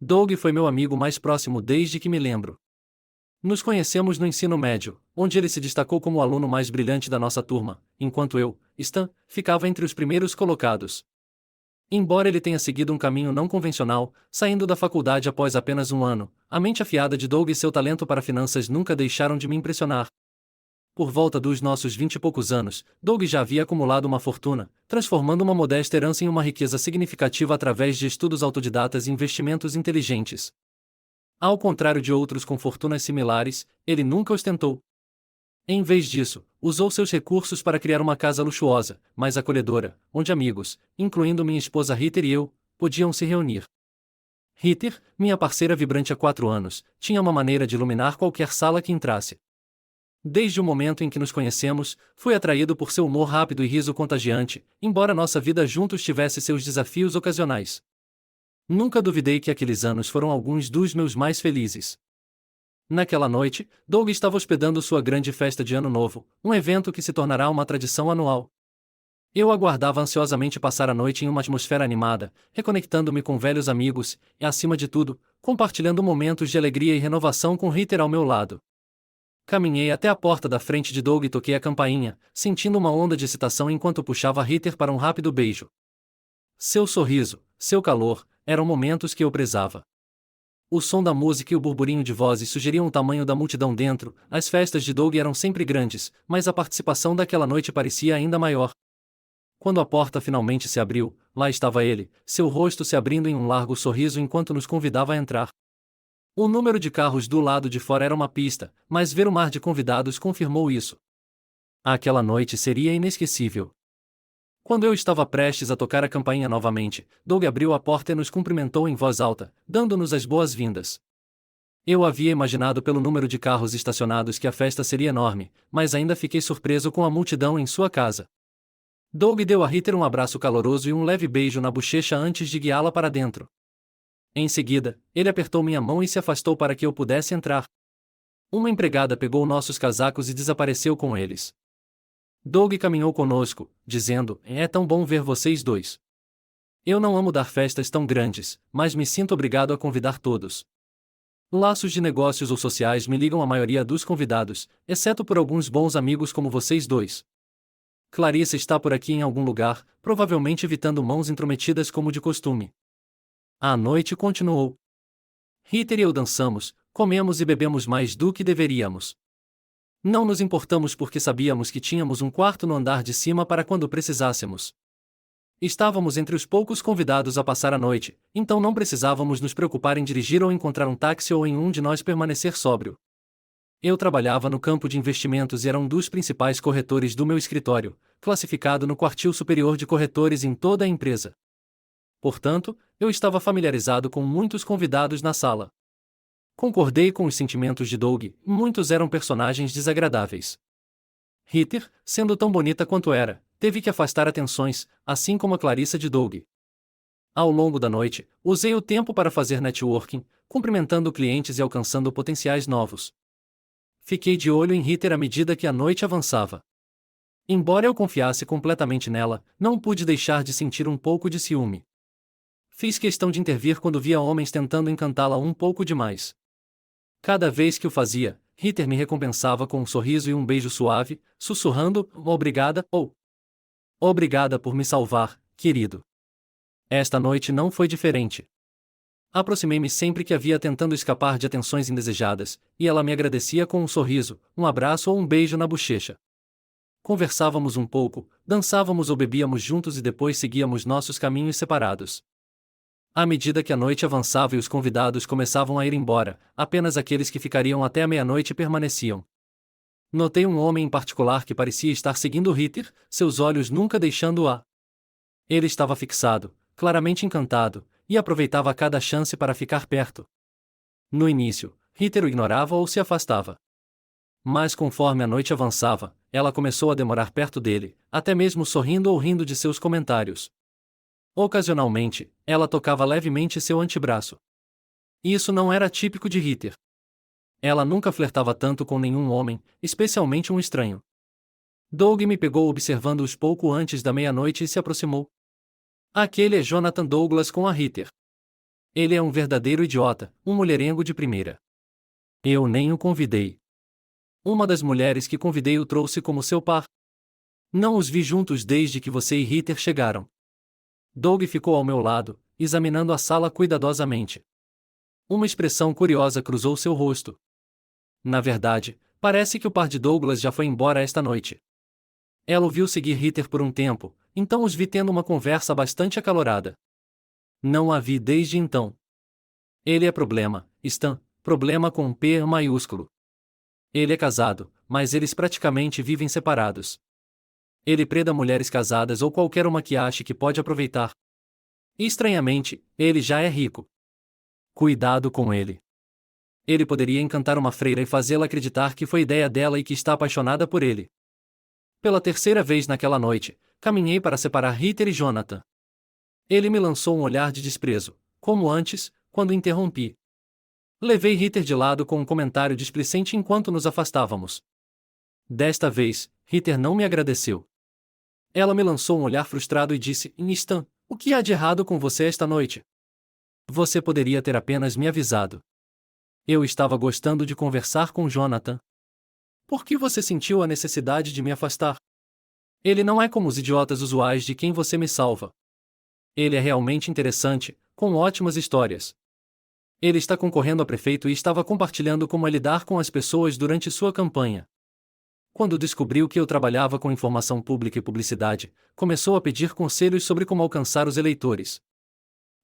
Doug foi meu amigo mais próximo desde que me lembro. Nos conhecemos no ensino médio, onde ele se destacou como o aluno mais brilhante da nossa turma, enquanto eu, Stan, ficava entre os primeiros colocados. Embora ele tenha seguido um caminho não convencional, saindo da faculdade após apenas um ano, a mente afiada de Doug e seu talento para finanças nunca deixaram de me impressionar. Por volta dos nossos 20 e poucos anos, Doug já havia acumulado uma fortuna, transformando uma modesta herança em uma riqueza significativa através de estudos autodidatas e investimentos inteligentes. Ao contrário de outros com fortunas similares, ele nunca ostentou. Em vez disso, usou seus recursos para criar uma casa luxuosa, mas acolhedora, onde amigos, incluindo minha esposa Heather e eu, podiam se reunir. Heather, minha parceira vibrante há 4 anos, tinha uma maneira de iluminar qualquer sala que entrasse. Desde o momento em que nos conhecemos, fui atraído por seu humor rápido e riso contagiante, embora nossa vida juntos tivesse seus desafios ocasionais. Nunca duvidei que aqueles anos foram alguns dos meus mais felizes. Naquela noite, Doug estava hospedando sua grande festa de Ano Novo, um evento que se tornará uma tradição anual. Eu aguardava ansiosamente passar a noite em uma atmosfera animada, reconectando-me com velhos amigos e, acima de tudo, compartilhando momentos de alegria e renovação com Heather ao meu lado. Caminhei até a porta da frente de Doug e toquei a campainha, sentindo uma onda de excitação enquanto puxava Heather para um rápido beijo. Seu sorriso, seu calor, eram momentos que eu prezava. O som da música e o burburinho de vozes sugeriam o tamanho da multidão dentro. As festas de Doug eram sempre grandes, mas a participação daquela noite parecia ainda maior. Quando a porta finalmente se abriu, lá estava ele, seu rosto se abrindo em um largo sorriso enquanto nos convidava a entrar. O número de carros do lado de fora era uma pista, mas ver o mar de convidados confirmou isso. Aquela noite seria inesquecível. Quando eu estava prestes a tocar a campainha novamente, Doug abriu a porta e nos cumprimentou em voz alta, dando-nos as boas-vindas. Eu havia imaginado pelo número de carros estacionados que a festa seria enorme, mas ainda fiquei surpreso com a multidão em sua casa. Doug deu a Heather um abraço caloroso e um leve beijo na bochecha antes de guiá-la para dentro. Em seguida, ele apertou minha mão e se afastou para que eu pudesse entrar. Uma empregada pegou nossos casacos e desapareceu com eles. Doug caminhou conosco, dizendo: "É tão bom ver vocês dois. Eu não amo dar festas tão grandes, mas me sinto obrigado a convidar todos. Laços de negócios ou sociais me ligam a maioria dos convidados, exceto por alguns bons amigos como vocês dois. Clarissa está por aqui em algum lugar, provavelmente evitando mãos intrometidas como de costume." A noite continuou. Heather e eu dançamos, comemos e bebemos mais do que deveríamos. Não nos importamos porque sabíamos que tínhamos um quarto no andar de cima para quando precisássemos. Estávamos entre os poucos convidados a passar a noite, então não precisávamos nos preocupar em dirigir ou encontrar um táxi ou em um de nós permanecer sóbrio. Eu trabalhava no campo de investimentos e era um dos principais corretores do meu escritório, classificado no quartil superior de corretores em toda a empresa. Portanto, eu estava familiarizado com muitos convidados na sala. Concordei com os sentimentos de Doug, muitos eram personagens desagradáveis. Heather, sendo tão bonita quanto era, teve que afastar atenções, assim como a Clarissa de Doug. Ao longo da noite, usei o tempo para fazer networking, cumprimentando clientes e alcançando potenciais novos. Fiquei de olho em Heather à medida que a noite avançava. Embora eu confiasse completamente nela, não pude deixar de sentir um pouco de ciúme. Fiz questão de intervir quando via homens tentando encantá-la um pouco demais. Cada vez que o fazia, Heather me recompensava com um sorriso e um beijo suave, sussurrando: "Obrigada" ou "Obrigada por me salvar, querido." Esta noite não foi diferente. Aproximei-me sempre que a via tentando escapar de atenções indesejadas, e ela me agradecia com um sorriso, um abraço ou um beijo na bochecha. Conversávamos um pouco, dançávamos ou bebíamos juntos e depois seguíamos nossos caminhos separados. À medida que a noite avançava e os convidados começavam a ir embora, apenas aqueles que ficariam até a meia-noite permaneciam. Notei um homem em particular que parecia estar seguindo Heather, seus olhos nunca deixando-a. Ele estava fixado, claramente encantado, e aproveitava cada chance para ficar perto. No início, Heather o ignorava ou se afastava. Mas conforme a noite avançava, ela começou a demorar perto dele, até mesmo sorrindo ou rindo de seus comentários. Ocasionalmente, ela tocava levemente seu antebraço. Isso não era típico de Heather. Ela nunca flertava tanto com nenhum homem, especialmente um estranho. Doug me pegou observando-os pouco antes da meia-noite e se aproximou. "Aquele é Jonathan Douglas com a Heather." Ele é um verdadeiro idiota, um mulherengo de primeira. Eu nem o convidei. Uma das mulheres que convidei o trouxe como seu par. Não os vi juntos desde que você e Ritter chegaram. Doug ficou ao meu lado, examinando a sala cuidadosamente. Uma expressão curiosa cruzou seu rosto. Na verdade, parece que o par de Douglas já foi embora esta noite. Ela o viu seguir Ritter por um tempo, então os vi tendo uma conversa bastante acalorada. Não a vi desde então. Ele é problema, Stan, problema com um P maiúsculo. Ele é casado, mas eles praticamente vivem separados. Ele preda mulheres casadas ou qualquer uma que ache que pode aproveitar. E, estranhamente, ele já é rico. Cuidado com ele. Ele poderia encantar uma freira e fazê-la acreditar que foi ideia dela e que está apaixonada por ele. Pela terceira vez naquela noite, caminhei para separar Ritter e Jonathan. Ele me lançou um olhar de desprezo, como antes, quando interrompi. Levei Ritter de lado com um comentário displicente enquanto nos afastávamos. Desta vez, Ritter não me agradeceu. Ela me lançou um olhar frustrado e disse: Stan, o que há de errado com você esta noite? Você poderia ter apenas me avisado. Eu estava gostando de conversar com Jonathan. Por que você sentiu a necessidade de me afastar? Ele não é como os idiotas usuais de quem você me salva. Ele é realmente interessante, com ótimas histórias. Ele está concorrendo a prefeito e estava compartilhando como é lidar com as pessoas durante sua campanha. Quando descobriu que eu trabalhava com informação pública e publicidade, começou a pedir conselhos sobre como alcançar os eleitores.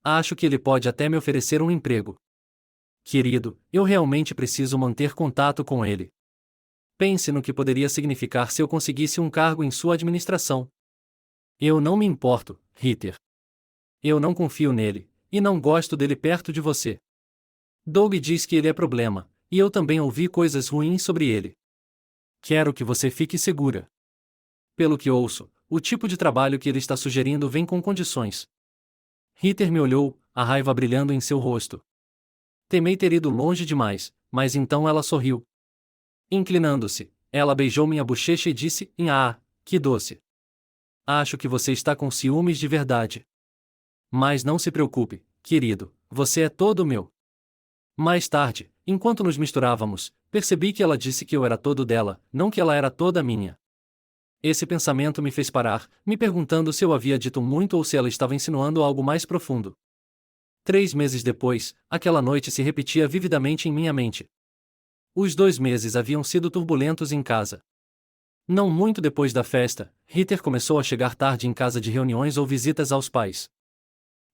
Acho que ele pode até me oferecer um emprego. Querido, eu realmente preciso manter contato com ele. Pense no que poderia significar se eu conseguisse um cargo em sua administração. Eu não me importo, Ritter. Eu não confio nele, e não gosto dele perto de você. Doug diz que ele é problema, e eu também ouvi coisas ruins sobre ele. Quero que você fique segura. Pelo que ouço, o tipo de trabalho que ele está sugerindo vem com condições. Ritter me olhou, a raiva brilhando em seu rosto. Temei ter ido longe demais, mas então ela sorriu. Inclinando-se, ela beijou minha bochecha e disse: que doce. Acho que você está com ciúmes de verdade. Mas não se preocupe, querido, você é todo meu. Mais tarde, enquanto nos misturávamos, percebi que ela disse que eu era todo dela, não que ela era toda minha. Esse pensamento me fez parar, me perguntando se eu havia dito muito ou se ela estava insinuando algo mais profundo. 3 meses depois, aquela noite se repetia vividamente em minha mente. Os 2 meses haviam sido turbulentos em casa. Não muito depois da festa, Ritter começou a chegar tarde em casa de reuniões ou visitas aos pais.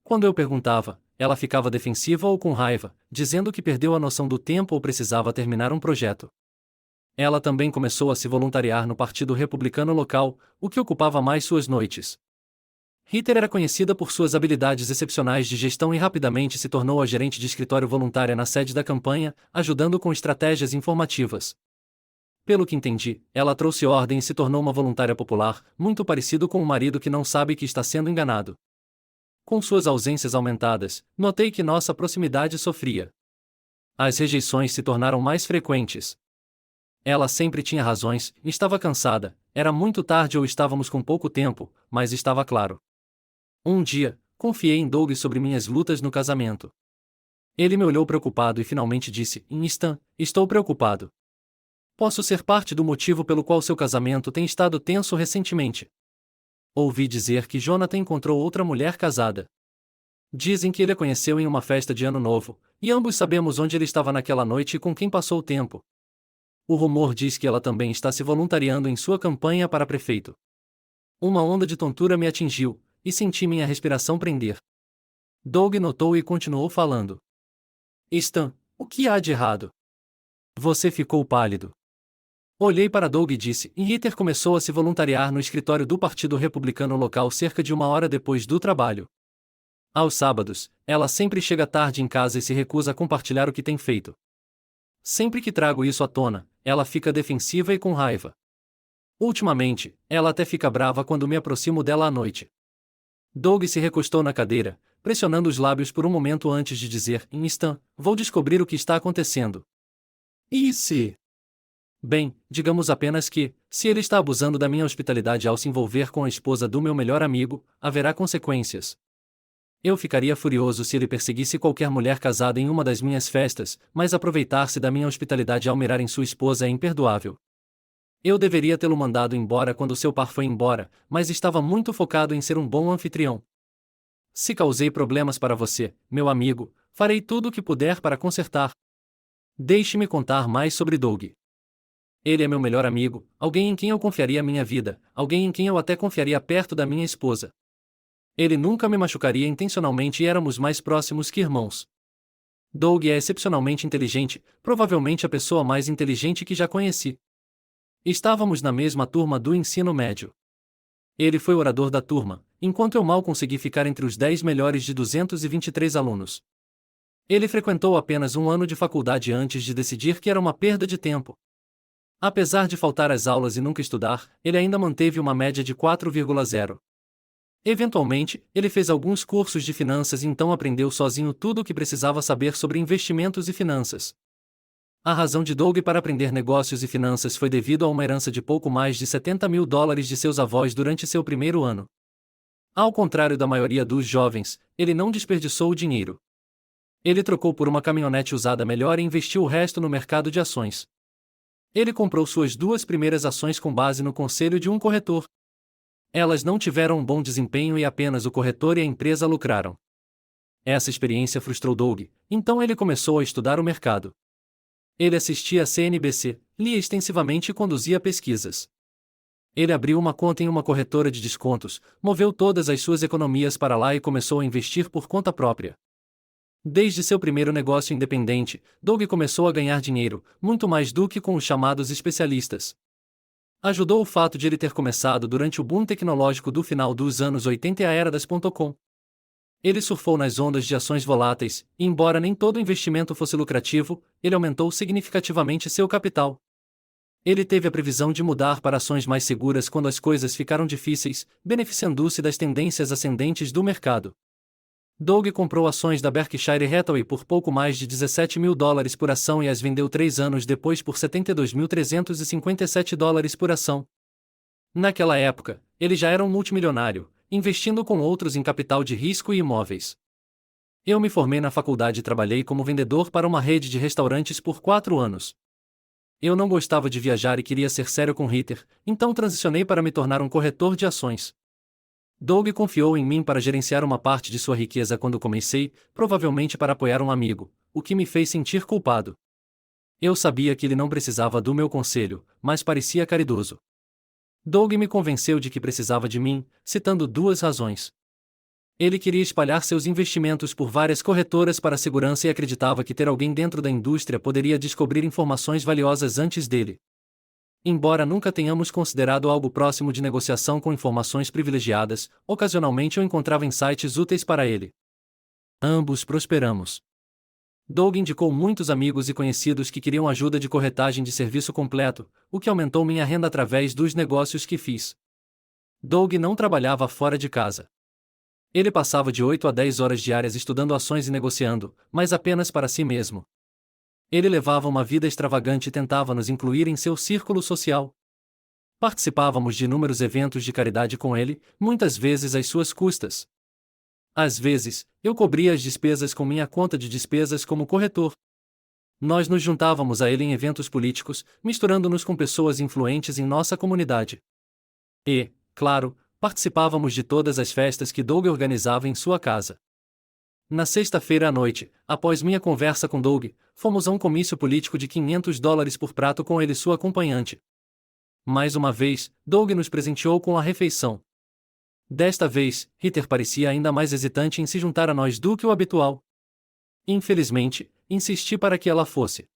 Quando eu perguntava, ela ficava defensiva ou com raiva, dizendo que perdeu a noção do tempo ou precisava terminar um projeto. Ela também começou a se voluntariar no Partido Republicano local, o que ocupava mais suas noites. Ritter era conhecida por suas habilidades excepcionais de gestão e rapidamente se tornou a gerente de escritório voluntária na sede da campanha, ajudando com estratégias informativas. Pelo que entendi, ela trouxe ordem e se tornou uma voluntária popular, muito parecido com um marido que não sabe que está sendo enganado. Com suas ausências aumentadas, notei que nossa proximidade sofria. As rejeições se tornaram mais frequentes. Ela sempre tinha razões, estava cansada, era muito tarde ou estávamos com pouco tempo, mas estava claro. Um dia, confiei em Doug sobre minhas lutas no casamento. Ele me olhou preocupado e finalmente disse: Stan, estou preocupado. Posso ser parte do motivo pelo qual seu casamento tem estado tenso recentemente. Ouvi dizer que Jonathan encontrou outra mulher casada. Dizem que ele a conheceu em uma festa de Ano Novo, e ambos sabemos onde ele estava naquela noite e com quem passou o tempo. O rumor diz que ela também está se voluntariando em sua campanha para prefeito. Uma onda de tontura me atingiu, e senti minha respiração prender. Doug notou e continuou falando. Stan, o que há de errado? Você ficou pálido. Olhei para Doug e disse: Ritter começou a se voluntariar no escritório do Partido Republicano local cerca de 1 hora depois do trabalho. Aos sábados, ela sempre chega tarde em casa e se recusa a compartilhar o que tem feito. Sempre que trago isso à tona, ela fica defensiva e com raiva. Ultimamente, ela até fica brava quando me aproximo dela à noite. Doug se recostou na cadeira, pressionando os lábios por um momento antes de dizer: Stan, vou descobrir o que está acontecendo. E se? Bem, digamos apenas que, se ele está abusando da minha hospitalidade ao se envolver com a esposa do meu melhor amigo, haverá consequências. Eu ficaria furioso se ele perseguisse qualquer mulher casada em uma das minhas festas, mas aproveitar-se da minha hospitalidade ao mirar em sua esposa é imperdoável. Eu deveria tê-lo mandado embora quando seu par foi embora, mas estava muito focado em ser um bom anfitrião. Se causei problemas para você, meu amigo, farei tudo o que puder para consertar. Deixe-me contar mais sobre Doug. Ele é meu melhor amigo, alguém em quem eu confiaria minha vida, alguém em quem eu até confiaria perto da minha esposa. Ele nunca me machucaria intencionalmente e éramos mais próximos que irmãos. Doug é excepcionalmente inteligente, provavelmente a pessoa mais inteligente que já conheci. Estávamos na mesma turma do ensino médio. Ele foi o orador da turma, enquanto eu mal consegui ficar entre os 10 melhores de 223 alunos. Ele frequentou apenas um ano de faculdade antes de decidir que era uma perda de tempo. Apesar de faltar às aulas e nunca estudar, ele ainda manteve uma média de 4,0. Eventualmente, ele fez alguns cursos de finanças e então aprendeu sozinho tudo o que precisava saber sobre investimentos e finanças. A razão de Doug para aprender negócios e finanças foi devido a uma herança de pouco mais de $70.000 de seus avós durante seu primeiro ano. Ao contrário da maioria dos jovens, ele não desperdiçou o dinheiro. Ele trocou por uma caminhonete usada melhor e investiu o resto no mercado de ações. Ele comprou suas 2 primeiras ações com base no conselho de um corretor. Elas não tiveram um bom desempenho e apenas o corretor e a empresa lucraram. Essa experiência frustrou Doug, então ele começou a estudar o mercado. Ele assistia a CNBC, lia extensivamente e conduzia pesquisas. Ele abriu uma conta em uma corretora de descontos, moveu todas as suas economias para lá e começou a investir por conta própria. Desde seu primeiro negócio independente, Doug começou a ganhar dinheiro, muito mais do que com os chamados especialistas. Ajudou o fato de ele ter começado durante o boom tecnológico do final dos anos 80 e a era das .com. Ele surfou nas ondas de ações voláteis, e embora nem todo investimento fosse lucrativo, ele aumentou significativamente seu capital. Ele teve a previsão de mudar para ações mais seguras quando as coisas ficaram difíceis, beneficiando-se das tendências ascendentes do mercado. Doug comprou ações da Berkshire Hathaway por pouco mais de $17.000 por ação e as vendeu 3 anos depois por $72.357 por ação. Naquela época, ele já era um multimilionário, investindo com outros em capital de risco e imóveis. Eu me formei na faculdade e trabalhei como vendedor para uma rede de restaurantes por 4 anos. Eu não gostava de viajar e queria ser sério com Ritter, então transicionei para me tornar um corretor de ações. Doug confiou em mim para gerenciar uma parte de sua riqueza quando comecei, provavelmente para apoiar um amigo, o que me fez sentir culpado. Eu sabia que ele não precisava do meu conselho, mas parecia caridoso. Doug me convenceu de que precisava de mim, citando 2 razões. Ele queria espalhar seus investimentos por várias corretoras para segurança e acreditava que ter alguém dentro da indústria poderia descobrir informações valiosas antes dele. Embora nunca tenhamos considerado algo próximo de negociação com informações privilegiadas, ocasionalmente eu encontrava insights úteis para ele. Ambos prosperamos. Doug indicou muitos amigos e conhecidos que queriam ajuda de corretagem de serviço completo, o que aumentou minha renda através dos negócios que fiz. Doug não trabalhava fora de casa. Ele passava de 8 a 10 horas diárias estudando ações e negociando, mas apenas para si mesmo. Ele levava uma vida extravagante e tentava nos incluir em seu círculo social. Participávamos de inúmeros eventos de caridade com ele, muitas vezes às suas custas. Às vezes, eu cobria as despesas com minha conta de despesas como corretor. Nós nos juntávamos a ele em eventos políticos, misturando-nos com pessoas influentes em nossa comunidade. E, claro, participávamos de todas as festas que Doug organizava em sua casa. Na sexta-feira à noite, após minha conversa com Doug, fomos a um comício político de $500 por prato com ele e sua acompanhante. Mais uma vez, Doug nos presenteou com a refeição. Desta vez, Ritter parecia ainda mais hesitante em se juntar a nós do que o habitual. Infelizmente, insisti para que ela fosse.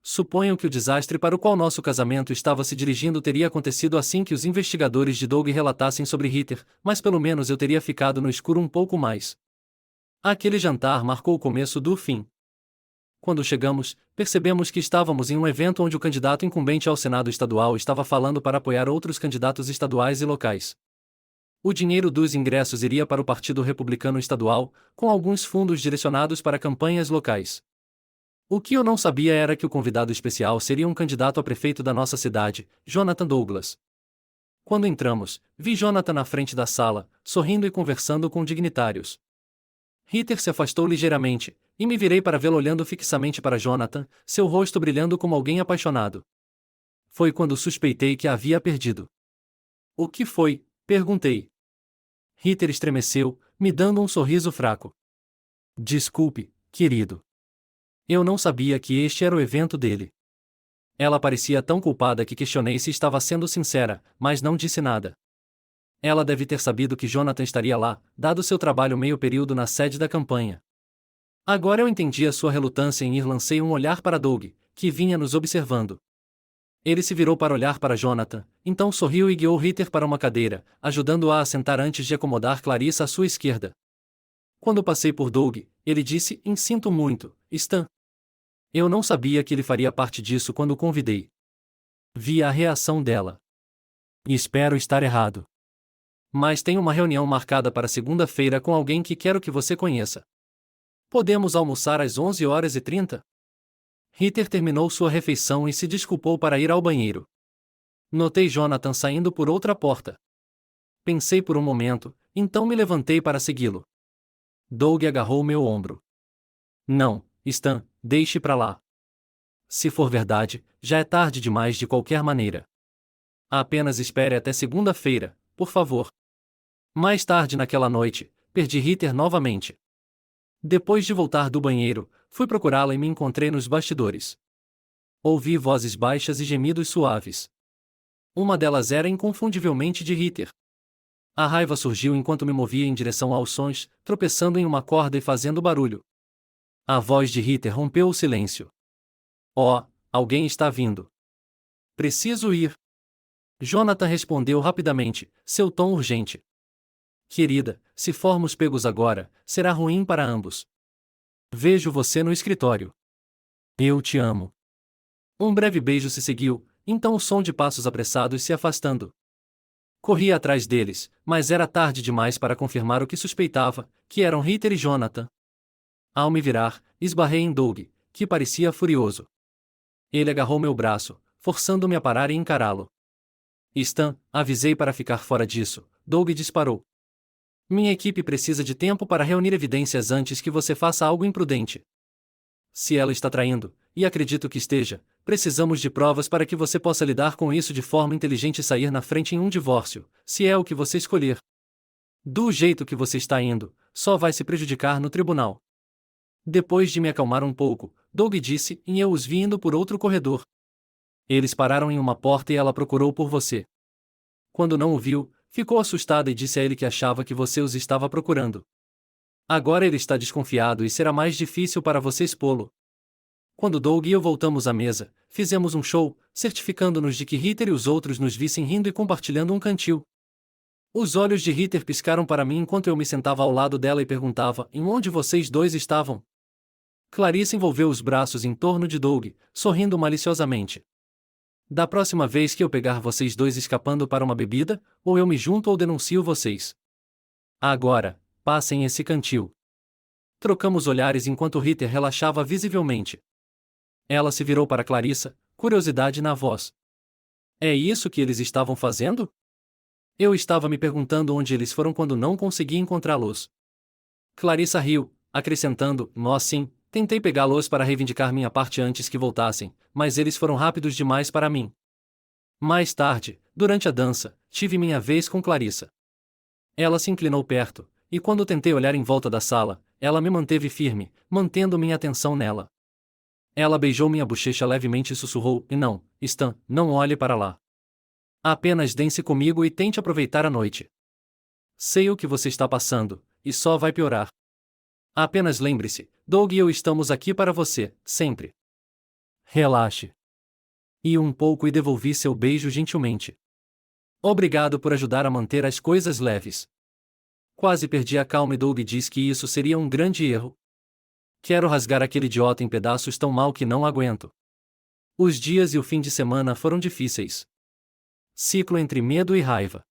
Suponho que o desastre para o qual nosso casamento estava se dirigindo teria acontecido assim que os investigadores de Doug relatassem sobre Ritter, mas pelo menos eu teria ficado no escuro um pouco mais. Aquele jantar marcou o começo do fim. Quando chegamos, percebemos que estávamos em um evento onde o candidato incumbente ao Senado estadual estava falando para apoiar outros candidatos estaduais e locais. O dinheiro dos ingressos iria para o Partido Republicano Estadual, com alguns fundos direcionados para campanhas locais. O que eu não sabia era que o convidado especial seria um candidato a prefeito da nossa cidade, Jonathan Douglas. Quando entramos, vi Jonathan na frente da sala, sorrindo e conversando com dignitários. Ritter se afastou ligeiramente, e me virei para vê-lo olhando fixamente para Jonathan, seu rosto brilhando como alguém apaixonado. Foi quando suspeitei que a havia perdido. O que foi? Perguntei. Ritter estremeceu, me dando um sorriso fraco. Desculpe, querido. Eu não sabia que este era o evento dele. Ela parecia tão culpada que questionei se estava sendo sincera, mas não disse nada. Ela deve ter sabido que Jonathan estaria lá, dado seu trabalho meio período na sede da campanha. Agora eu entendi a sua relutância em ir. Lancei um olhar para Doug, que vinha nos observando. Ele se virou para olhar para Jonathan, então sorriu e guiou Ritter para uma cadeira, ajudando-a a sentar antes de acomodar Clarissa à sua esquerda. Quando passei por Doug, ele disse: sinto muito, Stan. Eu não sabia que ele faria parte disso quando o convidei. Vi a reação dela. E espero estar errado. Mas tenho uma reunião marcada para segunda-feira com alguém que quero que você conheça. Podemos almoçar às 11h30? Ritter terminou sua refeição e se desculpou para ir ao banheiro. Notei Jonathan saindo por outra porta. Pensei por um momento, então me levantei para segui-lo. Doug agarrou meu ombro. Não, Stan, deixe pra lá. Se for verdade, já é tarde demais de qualquer maneira. Apenas espere até segunda-feira, por favor. Mais tarde naquela noite, perdi Ritter novamente. Depois de voltar do banheiro, fui procurá-la e me encontrei nos bastidores. Ouvi vozes baixas e gemidos suaves. Uma delas era inconfundivelmente de Ritter. A raiva surgiu enquanto me movia em direção aos sons, tropeçando em uma corda e fazendo barulho. A voz de Ritter rompeu o silêncio. Oh, alguém está vindo. Preciso ir. Jonathan respondeu rapidamente, seu tom urgente. Querida, se formos pegos agora, será ruim para ambos. Vejo você no escritório. Eu te amo. Um breve beijo se seguiu, então o som de passos apressados se afastando. Corri atrás deles, mas era tarde demais para confirmar o que suspeitava, que eram Ritter e Jonathan. Ao me virar, esbarrei em Doug, que parecia furioso. Ele agarrou meu braço, forçando-me a parar e encará-lo. Stan, avisei para ficar fora disso, Doug disparou. Minha equipe precisa de tempo para reunir evidências antes que você faça algo imprudente. Se ela está traindo, e acredito que esteja, precisamos de provas para que você possa lidar com isso de forma inteligente e sair na frente em um divórcio, se é o que você escolher. Do jeito que você está indo, só vai se prejudicar no tribunal. Depois de me acalmar um pouco, Doug disse, e eu os vi indo por outro corredor. Eles pararam em uma porta e ela procurou por você. Quando não o viu, ficou assustada e disse a ele que achava que você os estava procurando. Agora ele está desconfiado e será mais difícil para você expô-lo. Quando Doug e eu voltamos à mesa, fizemos um show, certificando-nos de que Ritter e os outros nos vissem rindo e compartilhando um cantil. Os olhos de Ritter piscaram para mim enquanto eu me sentava ao lado dela e perguntava: em onde vocês dois estavam? Clarissa envolveu os braços em torno de Doug, sorrindo maliciosamente. Da próxima vez que eu pegar vocês dois escapando para uma bebida, ou eu me junto ou denuncio vocês. Agora, passem esse cantil. Trocamos olhares enquanto Ritter relaxava visivelmente. Ela se virou para Clarissa, curiosidade na voz. É isso que eles estavam fazendo? Eu estava me perguntando onde eles foram quando não consegui encontrá-los. Clarissa riu, acrescentando: nós sim, tentei pegá-los para reivindicar minha parte antes que voltassem, mas eles foram rápidos demais para mim. Mais tarde, durante a dança, tive minha vez com Clarissa. Ela se inclinou perto, e quando tentei olhar em volta da sala, ela me manteve firme, mantendo minha atenção nela. Ela beijou minha bochecha levemente e sussurrou: e não, Stan, não olhe para lá. Apenas dance comigo e tente aproveitar a noite. Sei o que você está passando, e só vai piorar. Apenas lembre-se, Doug e eu estamos aqui para você, sempre. Relaxe. E um pouco e devolvi seu beijo gentilmente. Obrigado por ajudar a manter as coisas leves. Quase perdi a calma e Doug diz que isso seria um grande erro. Quero rasgar aquele idiota em pedaços tão mal que não aguento. Os dias e o fim de semana foram difíceis. Ciclo entre medo e raiva.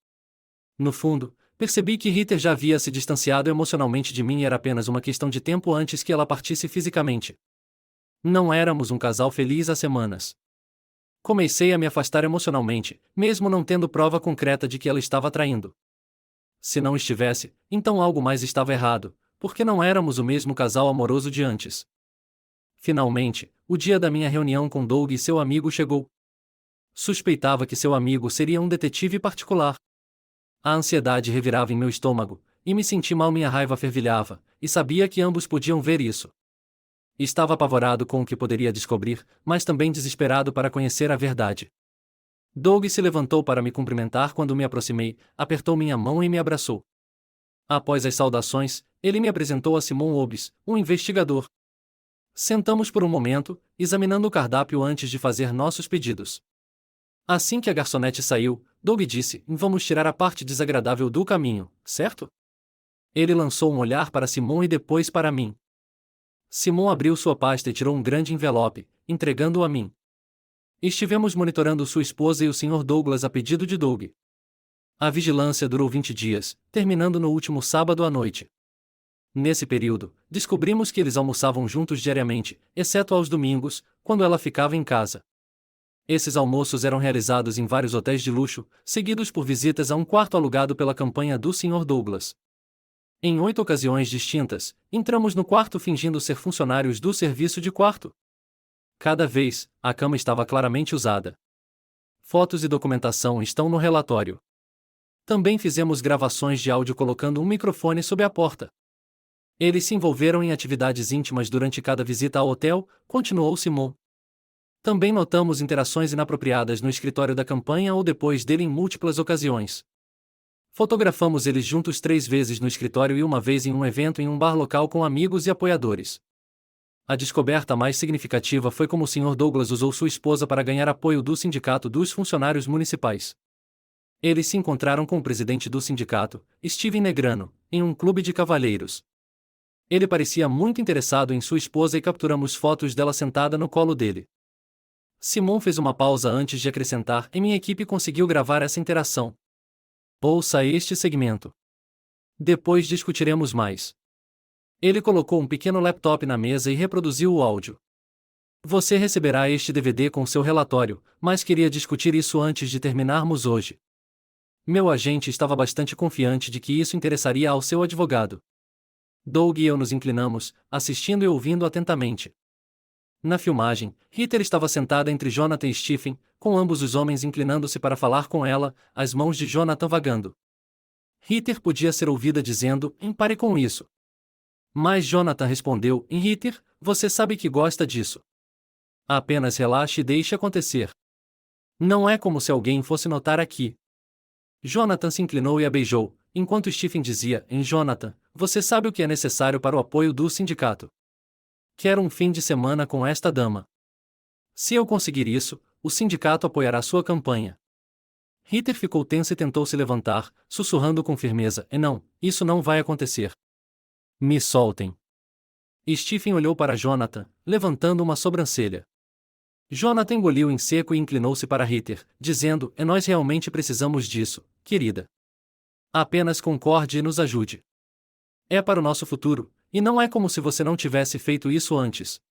No fundo, percebi que Ritter já havia se distanciado emocionalmente de mim e era apenas uma questão de tempo antes que ela partisse fisicamente. Não éramos um casal feliz há semanas. Comecei a me afastar emocionalmente, mesmo não tendo prova concreta de que ela estava traindo. Se não estivesse, então algo mais estava errado, porque não éramos o mesmo casal amoroso de antes. Finalmente, o dia da minha reunião com Doug e seu amigo chegou. Suspeitava que seu amigo seria um detetive particular. A ansiedade revirava em meu estômago, e me senti mal, minha raiva fervilhava, e sabia que ambos podiam ver isso. Estava apavorado com o que poderia descobrir, mas também desesperado para conhecer a verdade. Doug se levantou para me cumprimentar quando me aproximei, apertou minha mão e me abraçou. Após as saudações, ele me apresentou a Simon Hobbs, um investigador. Sentamos por um momento, examinando o cardápio antes de fazer nossos pedidos. Assim que a garçonete saiu, Doug disse: "Vamos tirar a parte desagradável do caminho, certo?" Ele lançou um olhar para Simon e depois para mim. Simon abriu sua pasta e tirou um grande envelope, entregando-o a mim. Estivemos monitorando sua esposa e o Sr. Douglas a pedido de Doug. A vigilância durou 20 dias, terminando no último sábado à noite. Nesse período, descobrimos que eles almoçavam juntos diariamente, exceto aos domingos, quando ela ficava em casa. Esses almoços eram realizados em vários hotéis de luxo, seguidos por visitas a um quarto alugado pela campanha do Sr. Douglas. Em 8 ocasiões distintas, entramos no quarto fingindo ser funcionários do serviço de quarto. Cada vez, a cama estava claramente usada. Fotos e documentação estão no relatório. Também fizemos gravações de áudio colocando um microfone sob a porta. Eles se envolveram em atividades íntimas durante cada visita ao hotel, continuou Simon. Também notamos interações inapropriadas no escritório da campanha ou depois dele em múltiplas ocasiões. Fotografamos eles juntos 3 vezes no escritório e uma vez em um evento em um bar local com amigos e apoiadores. A descoberta mais significativa foi como o Sr. Douglas usou sua esposa para ganhar apoio do Sindicato dos Funcionários Municipais. Eles se encontraram com o presidente do sindicato, Steven Negrano, em um clube de cavalheiros. Ele parecia muito interessado em sua esposa e capturamos fotos dela sentada no colo dele. Simon fez uma pausa antes de acrescentar: "E minha equipe conseguiu gravar essa interação. Ouça este segmento. Depois discutiremos mais." Ele colocou um pequeno laptop na mesa e reproduziu o áudio. "Você receberá este DVD com seu relatório, mas queria discutir isso antes de terminarmos hoje." Meu agente estava bastante confiante de que isso interessaria ao seu advogado. Doug e eu nos inclinamos, assistindo e ouvindo atentamente. Na filmagem, Heather estava sentada entre Jonathan e Stephen, com ambos os homens inclinando-se para falar com ela, as mãos de Jonathan vagando. Heather podia ser ouvida dizendo: "Pare com isso." Mas Jonathan respondeu: "Heather, você sabe que gosta disso. Apenas relaxe e deixe acontecer. Não é como se alguém fosse notar aqui." Jonathan se inclinou e a beijou, enquanto Stephen dizia: "Jonathan, você sabe o que é necessário para o apoio do sindicato. Quero um fim de semana com esta dama. Se eu conseguir isso, o sindicato apoiará sua campanha." Heather ficou tensa e tentou se levantar, sussurrando com firmeza: Não, isso não vai acontecer. Me soltem." Stephen olhou para Jonathan, levantando uma sobrancelha. Jonathan engoliu em seco e inclinou-se para Heather, dizendo: Nós realmente precisamos disso, querida. Apenas concorde e nos ajude. É para o nosso futuro, e não é como se você não tivesse feito isso antes.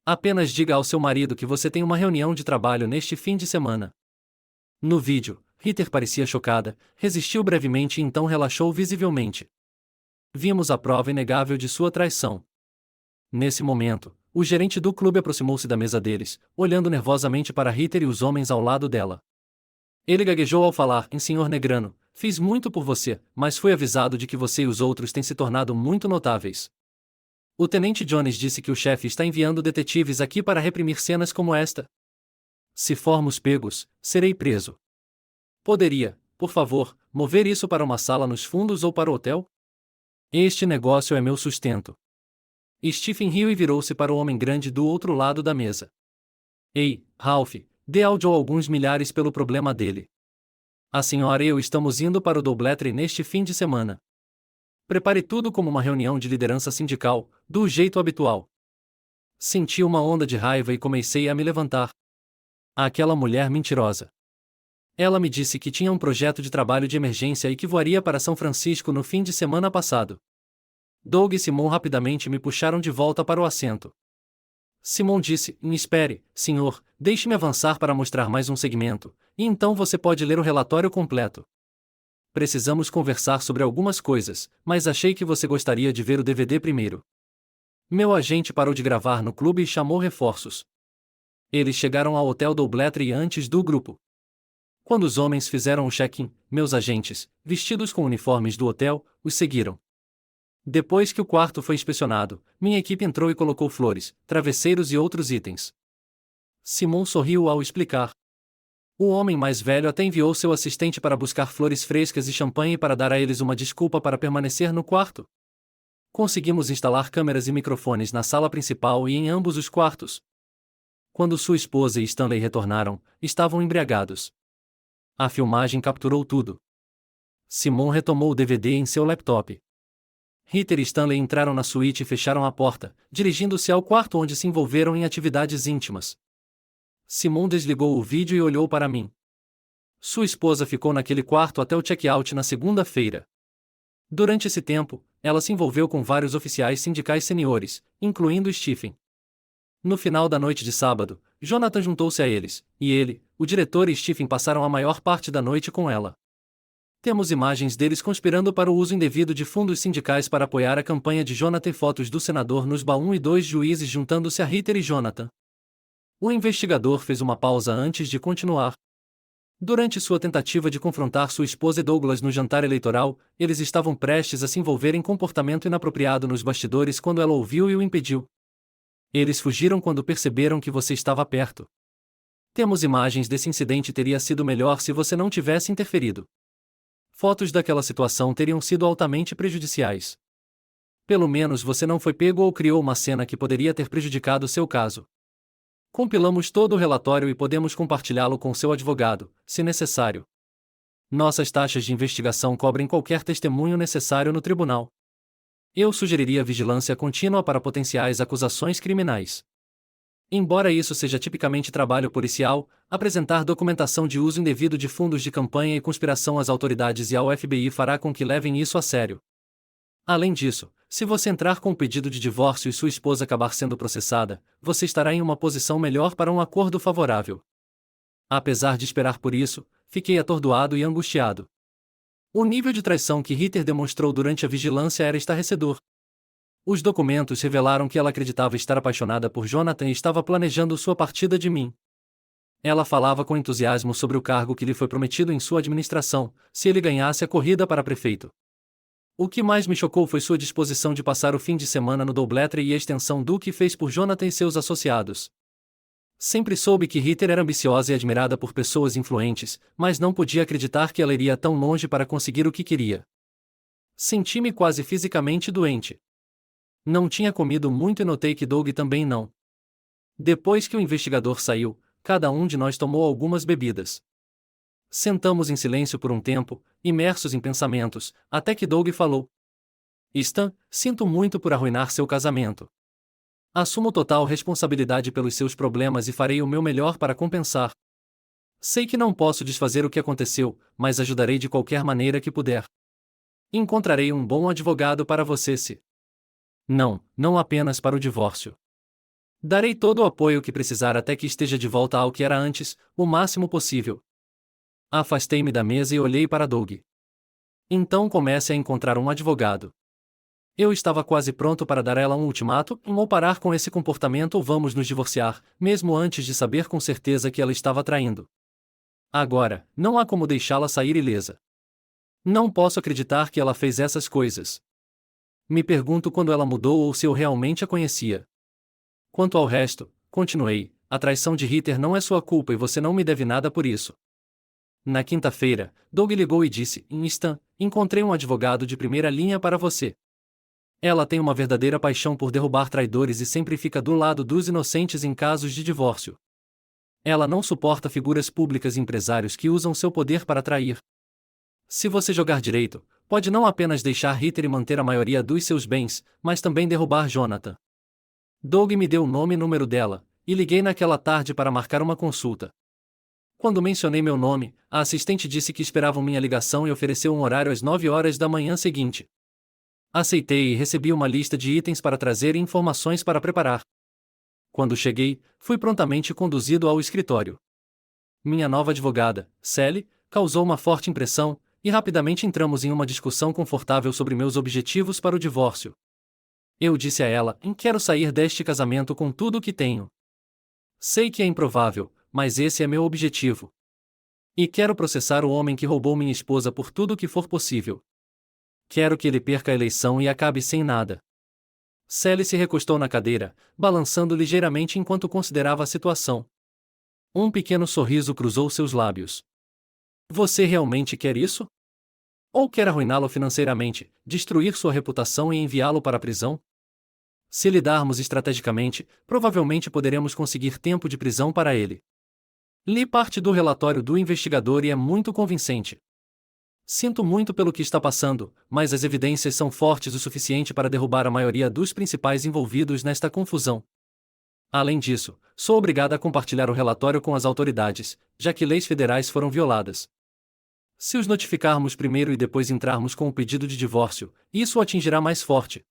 Apenas diga ao seu marido que você tem uma reunião de trabalho neste fim de semana." No vídeo, Heather parecia chocada, resistiu brevemente e então relaxou visivelmente. Vimos a prova inegável de sua traição. Nesse momento, o gerente do clube aproximou-se da mesa deles, olhando nervosamente para Heather e os homens ao lado dela. Ele gaguejou ao falar: Sr. Negrano, fiz muito por você, mas fui avisado de que você e os outros têm se tornado muito notáveis. O tenente Jones disse que o chefe está enviando detetives aqui para reprimir cenas como esta. Se formos pegos, serei preso. Poderia, por favor, mover isso para uma sala nos fundos ou para o hotel? Este negócio é meu sustento." Stephen riu e virou-se para o homem grande do outro lado da mesa. "Ei, Ralph, dê ao Joe alguns milhares pelo problema dele. A senhora e eu estamos indo para o Doubletree neste fim de semana. Prepare tudo como uma reunião de liderança sindical, do jeito habitual." Senti uma onda de raiva e comecei a me levantar. Aquela mulher mentirosa. Ela me disse que tinha um projeto de trabalho de emergência e que voaria para São Francisco no fim de semana passado. Doug e Simon rapidamente me puxaram de volta para o assento. Simon disse: Espere, senhor, deixe-me avançar para mostrar mais um segmento, e então você pode ler o relatório completo." Precisamos conversar sobre algumas coisas, mas achei que você gostaria de ver o DVD primeiro. Meu agente parou de gravar no clube e chamou reforços. Eles chegaram ao Hotel Doubletree antes do grupo. Quando os homens fizeram o check-in, meus agentes, vestidos com uniformes do hotel, os seguiram. Depois que o quarto foi inspecionado, minha equipe entrou e colocou flores, travesseiros e outros itens. Simon sorriu ao explicar. O homem mais velho até enviou seu assistente para buscar flores frescas e champanhe para dar a eles uma desculpa para permanecer no quarto. Conseguimos instalar câmeras e microfones na sala principal e em ambos os quartos. Quando sua esposa e Stanley retornaram, estavam embriagados. A filmagem capturou tudo. Simon retomou o DVD em seu laptop. Ritter e Stanley entraram na suíte e fecharam a porta, dirigindo-se ao quarto onde se envolveram em atividades íntimas. Simon desligou o vídeo e olhou para mim. Sua esposa ficou naquele quarto até o check-out na segunda-feira. Durante esse tempo, ela se envolveu com vários oficiais sindicais seniores, incluindo Stephen. No final da noite de sábado, Jonathan juntou-se a eles, e ele, o diretor e Stephen passaram a maior parte da noite com ela. Temos imagens deles conspirando para o uso indevido de fundos sindicais para apoiar a campanha de Jonathan e fotos do senador Nussbaum 1 e 2 juízes juntando-se a Ritter e Jonathan. O investigador fez uma pausa antes de continuar. Durante sua tentativa de confrontar sua esposa e Douglas no jantar eleitoral, eles estavam prestes a se envolver em comportamento inapropriado nos bastidores quando ela ouviu e o impediu. Eles fugiram quando perceberam que você estava perto. Temos imagens desse incidente. Teria sido melhor se você não tivesse interferido. Fotos daquela situação teriam sido altamente prejudiciais. Pelo menos você não foi pego ou criou uma cena que poderia ter prejudicado seu caso. Compilamos todo o relatório e podemos compartilhá-lo com seu advogado, se necessário. Nossas taxas de investigação cobrem qualquer testemunho necessário no tribunal. Eu sugeriria vigilância contínua para potenciais acusações criminais. Embora isso seja tipicamente trabalho policial, apresentar documentação de uso indevido de fundos de campanha e conspiração às autoridades e ao FBI fará com que levem isso a sério. Além disso, se você entrar com um pedido de divórcio e sua esposa acabar sendo processada, você estará em uma posição melhor para um acordo favorável. Apesar de esperar por isso, fiquei atordoado e angustiado. O nível de traição que Ritter demonstrou durante a vigilância era estarrecedor. Os documentos revelaram que ela acreditava estar apaixonada por Jonathan e estava planejando sua partida de mim. Ela falava com entusiasmo sobre o cargo que lhe foi prometido em sua administração, se ele ganhasse a corrida para prefeito. O que mais me chocou foi sua disposição de passar o fim de semana no Doubletree e a extensão do que fez por Jonathan e seus associados. Sempre soube que Ritter era ambiciosa e admirada por pessoas influentes, mas não podia acreditar que ela iria tão longe para conseguir o que queria. Senti-me quase fisicamente doente. Não tinha comido muito e notei que Doug também não. Depois que o investigador saiu, cada um de nós tomou algumas bebidas. Sentamos em silêncio por um tempo, imersos em pensamentos, até que Doug falou. Stan, sinto muito por arruinar seu casamento. Assumo total responsabilidade pelos seus problemas e farei o meu melhor para compensar. Sei que não posso desfazer o que aconteceu, mas ajudarei de qualquer maneira que puder. Encontrarei um bom advogado para você se... Não apenas para o divórcio. Darei todo o apoio que precisar até que esteja de volta ao que era antes, o máximo possível. Afastei-me da mesa e olhei para Doug. Então comece a encontrar um advogado. Eu estava quase pronto para dar a ela um ultimato, ou parar com esse comportamento ou vamos nos divorciar, mesmo antes de saber com certeza que ela estava traindo. Agora, não há como deixá-la sair ilesa. Não posso acreditar que ela fez essas coisas. Me pergunto quando ela mudou ou se eu realmente a conhecia. Quanto ao resto, continuei, a traição de Ritter não é sua culpa e você não me deve nada por isso. Na quinta-feira, Doug ligou e disse, Stan, encontrei um advogado de primeira linha para você. Ela tem uma verdadeira paixão por derrubar traidores e sempre fica do lado dos inocentes em casos de divórcio. Ela não suporta figuras públicas e empresários que usam seu poder para trair. Se você jogar direito, pode não apenas deixar Ritter e manter a maioria dos seus bens, mas também derrubar Jonathan. Doug me deu o nome e número dela, e liguei naquela tarde para marcar uma consulta. Quando mencionei meu nome, a assistente disse que esperavam minha ligação e ofereceu um horário às 9 horas da manhã seguinte. Aceitei e recebi uma lista de itens para trazer e informações para preparar. Quando cheguei, fui prontamente conduzido ao escritório. Minha nova advogada, Sally, causou uma forte impressão, e rapidamente entramos em uma discussão confortável sobre meus objetivos para o divórcio. Eu disse a ela: quero sair deste casamento com tudo o que tenho. Sei que é improvável, mas esse é meu objetivo. E quero processar o homem que roubou minha esposa por tudo o que for possível. Quero que ele perca a eleição e acabe sem nada. Sally se recostou na cadeira, balançando ligeiramente enquanto considerava a situação. Um pequeno sorriso cruzou seus lábios. Você realmente quer isso? Ou quer arruiná-lo financeiramente, destruir sua reputação e enviá-lo para a prisão? Se lidarmos estrategicamente, provavelmente poderemos conseguir tempo de prisão para ele. Li parte do relatório do investigador e é muito convincente. Sinto muito pelo que está passando, mas as evidências são fortes o suficiente para derrubar a maioria dos principais envolvidos nesta confusão. Além disso, sou obrigada a compartilhar o relatório com as autoridades, já que leis federais foram violadas. Se os notificarmos primeiro e depois entrarmos com o pedido de divórcio, isso o atingirá mais forte.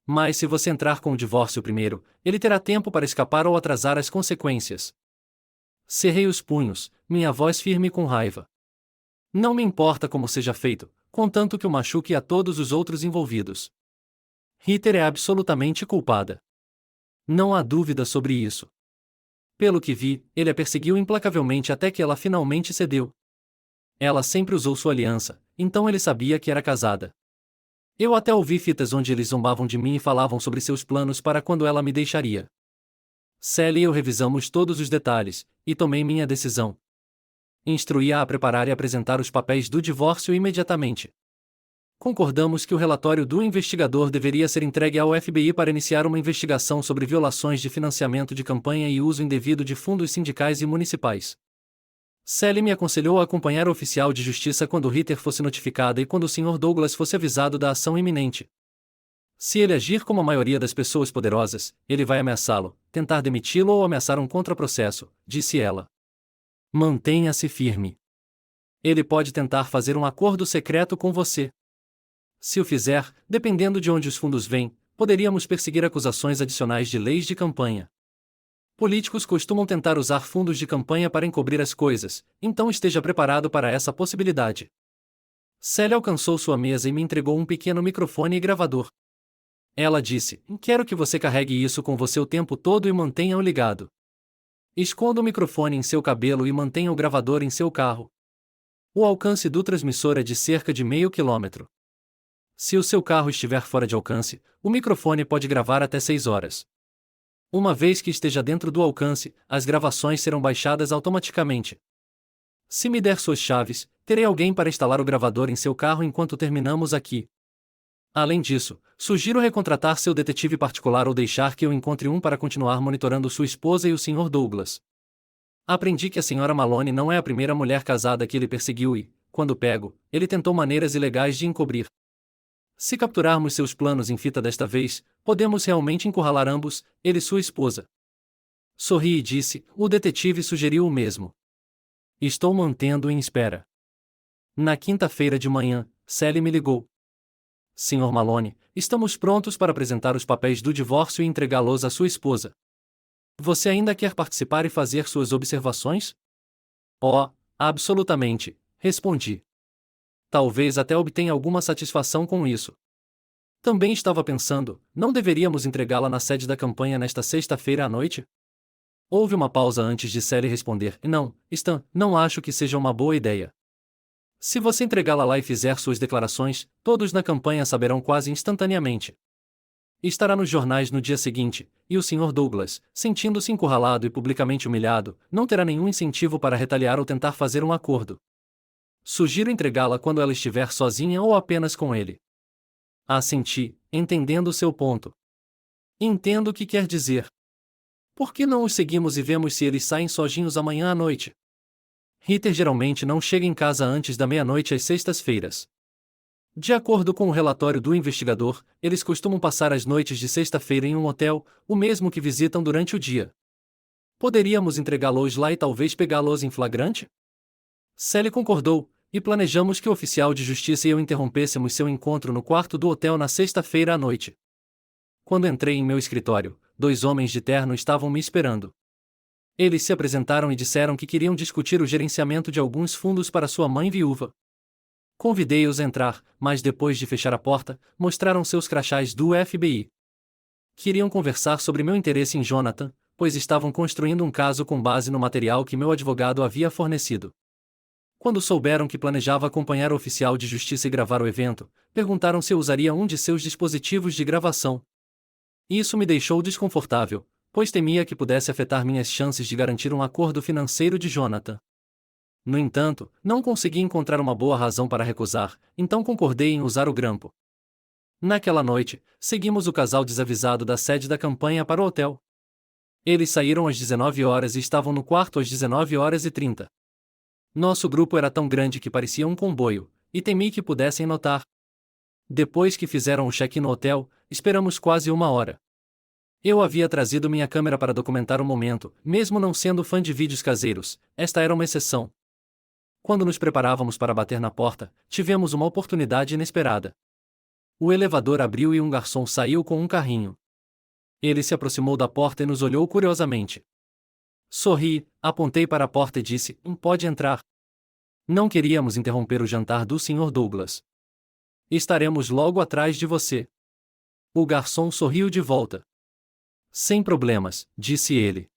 Mas se você entrar com o divórcio primeiro, ele terá tempo para escapar ou atrasar as consequências. Cerrei os punhos, minha voz firme com raiva. Não me importa como seja feito, contanto que o machuque a todos os outros envolvidos. Ritter é absolutamente culpada. Não há dúvida sobre isso. Pelo que vi, ele a perseguiu implacavelmente até que ela finalmente cedeu. Ela sempre usou sua aliança, então ele sabia que era casada. Eu até ouvi fitas onde eles zombavam de mim e falavam sobre seus planos para quando ela me deixaria. Sally e eu revisamos todos os detalhes, e tomei minha decisão. Instruí-a a preparar e apresentar os papéis do divórcio imediatamente. Concordamos que o relatório do investigador deveria ser entregue ao FBI para iniciar uma investigação sobre violações de financiamento de campanha e uso indevido de fundos sindicais e municipais. Sally me aconselhou a acompanhar o oficial de justiça quando Ritter fosse notificada e quando o Sr. Douglas fosse avisado da ação iminente. Se ele agir como a maioria das pessoas poderosas, ele vai ameaçá-lo, tentar demiti-lo ou ameaçar um contraprocesso, disse ela. Mantenha-se firme. Ele pode tentar fazer um acordo secreto com você. Se o fizer, dependendo de onde os fundos vêm, poderíamos perseguir acusações adicionais de leis de campanha. Políticos costumam tentar usar fundos de campanha para encobrir as coisas, então esteja preparado para essa possibilidade. Sally alcançou sua mesa e me entregou um pequeno microfone e gravador. Ela disse: quero que você carregue isso com você o tempo todo e mantenha-o ligado. Esconda o microfone em seu cabelo e mantenha o gravador em seu carro. O alcance do transmissor é de cerca de meio quilômetro. Se o seu carro estiver fora de alcance, o microfone pode gravar até 6 horas. Uma vez que esteja dentro do alcance, as gravações serão baixadas automaticamente. Se me der suas chaves, terei alguém para instalar o gravador em seu carro enquanto terminamos aqui. Além disso, sugiro recontratar seu detetive particular ou deixar que eu encontre um para continuar monitorando sua esposa e o Sr. Douglas. Aprendi que a Sra. Malone não é a primeira mulher casada que ele perseguiu e, quando pego, ele tentou maneiras ilegais de encobrir. Se capturarmos seus planos em fita desta vez, podemos realmente encurralar ambos, ele e sua esposa. Sorri e disse: o detetive sugeriu o mesmo. Estou mantendo em espera. Na quinta-feira de manhã, Sally me ligou. Sr. Malone, estamos prontos para apresentar os papéis do divórcio e entregá-los à sua esposa. Você ainda quer participar e fazer suas observações? Oh, absolutamente, respondi. Talvez até obtenha alguma satisfação com isso. Também estava pensando, não deveríamos entregá-la na sede da campanha nesta sexta-feira à noite? Houve uma pausa antes de Sally responder: não, Stan, não acho que seja uma boa ideia. Se você entregá-la lá e fizer suas declarações, todos na campanha saberão quase instantaneamente. Estará nos jornais no dia seguinte, e o Sr. Douglas, sentindo-se encurralado e publicamente humilhado, não terá nenhum incentivo para retaliar ou tentar fazer um acordo. Sugiro entregá-la quando ela estiver sozinha ou apenas com ele. Assenti, entendendo seu ponto. Entendo o que quer dizer. Por que não os seguimos e vemos se eles saem sozinhos amanhã à noite? Ritter geralmente não chega em casa antes da meia-noite às sextas-feiras. De acordo com o relatório do investigador, eles costumam passar as noites de sexta-feira em um hotel, o mesmo que visitam durante o dia. Poderíamos entregá-los lá e talvez pegá-los em flagrante? Sally concordou, e planejamos que o oficial de justiça e eu interrompêssemos seu encontro no quarto do hotel na sexta-feira à noite. Quando entrei em meu escritório, 2 homens de terno estavam me esperando. Eles se apresentaram e disseram que queriam discutir o gerenciamento de alguns fundos para sua mãe viúva. Convidei-os a entrar, mas depois de fechar a porta, mostraram seus crachás do FBI. Queriam conversar sobre meu interesse em Jonathan, pois estavam construindo um caso com base no material que meu advogado havia fornecido. Quando souberam que planejava acompanhar o oficial de justiça e gravar o evento, perguntaram se eu usaria um de seus dispositivos de gravação. Isso me deixou desconfortável, pois temia que pudesse afetar minhas chances de garantir um acordo financeiro de Jonathan. No entanto, não consegui encontrar uma boa razão para recusar, então concordei em usar o grampo. Naquela noite, seguimos o casal desavisado da sede da campanha para o hotel. Eles saíram às 19 horas e estavam no quarto às 19h30. Nosso grupo era tão grande que parecia um comboio, e temi que pudessem notar. Depois que fizeram o check-in no hotel, esperamos quase 1 hora. Eu havia trazido minha câmera para documentar o momento, mesmo não sendo fã de vídeos caseiros, esta era uma exceção. Quando nos preparávamos para bater na porta, tivemos uma oportunidade inesperada. O elevador abriu e um garçom saiu com um carrinho. Ele se aproximou da porta e nos olhou curiosamente. Sorri, apontei para a porta e disse: pode entrar. Não queríamos interromper o jantar do Sr. Douglas. Estaremos logo atrás de você. O garçom sorriu de volta. Sem problemas, disse ele.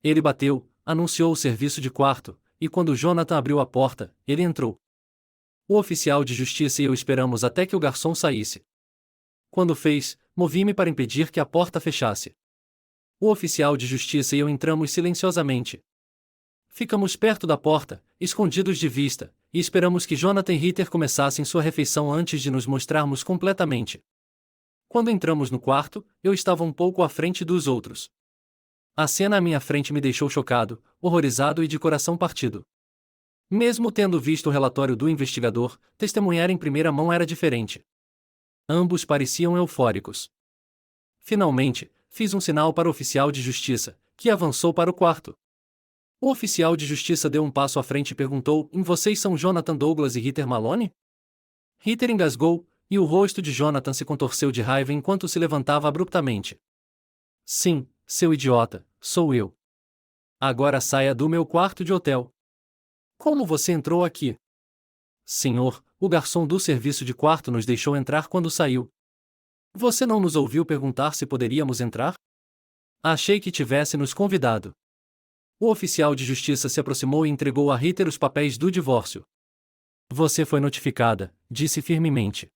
Ele bateu, anunciou o serviço de quarto, e quando Jonathan abriu a porta, ele entrou. O oficial de justiça e eu esperamos até que o garçom saísse. Quando fez, movi-me para impedir que a porta fechasse. O oficial de justiça e eu entramos silenciosamente. Ficamos perto da porta, escondidos de vista, e esperamos que Jonathan e Ritter começassem sua refeição antes de nos mostrarmos completamente. Quando entramos no quarto, eu estava um pouco à frente dos outros. A cena à minha frente me deixou chocado, horrorizado e de coração partido. Mesmo tendo visto o relatório do investigador, testemunhar em primeira mão era diferente. Ambos pareciam eufóricos. Finalmente, fiz um sinal para o oficial de justiça, que avançou para o quarto. O oficial de justiça deu um passo à frente e perguntou: vocês são Jonathan Douglas e Ritter Maloney? Ritter engasgou, e o rosto de Jonathan se contorceu de raiva enquanto se levantava abruptamente. Sim, seu idiota, sou eu. Agora saia do meu quarto de hotel. Como você entrou aqui? Senhor, o garçom do serviço de quarto nos deixou entrar quando saiu. Você não nos ouviu perguntar se poderíamos entrar? Achei que tivesse nos convidado. O oficial de justiça se aproximou e entregou a Ritter os papéis do divórcio. Você foi notificada, disse firmemente.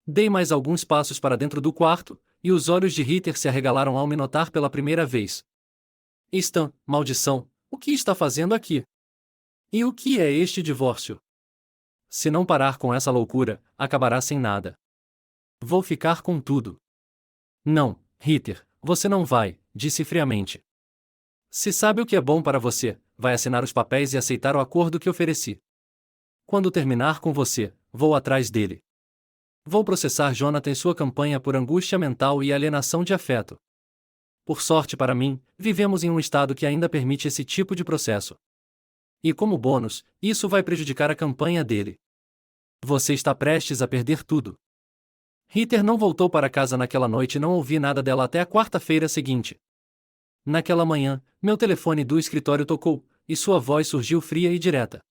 Dei mais alguns passos para dentro do quarto, e os olhos de Ritter se arregalaram ao me notar pela primeira vez. Stan, maldição, o que está fazendo aqui? E o que é este divórcio? Se não parar com essa loucura, acabará sem nada. Vou ficar com tudo. Não, Ritter, você não vai, disse friamente. Se sabe o que é bom para você, vai assinar os papéis e aceitar o acordo que ofereci. Quando terminar com você, vou atrás dele. Vou processar Jonathan e sua campanha por angústia mental e alienação de afeto. Por sorte para mim, vivemos em um estado que ainda permite esse tipo de processo. E como bônus, isso vai prejudicar a campanha dele. Você está prestes a perder tudo. Ritter não voltou para casa naquela noite e não ouvi nada dela até a quarta-feira seguinte. Naquela manhã, meu telefone do escritório tocou, e sua voz surgiu fria e direta.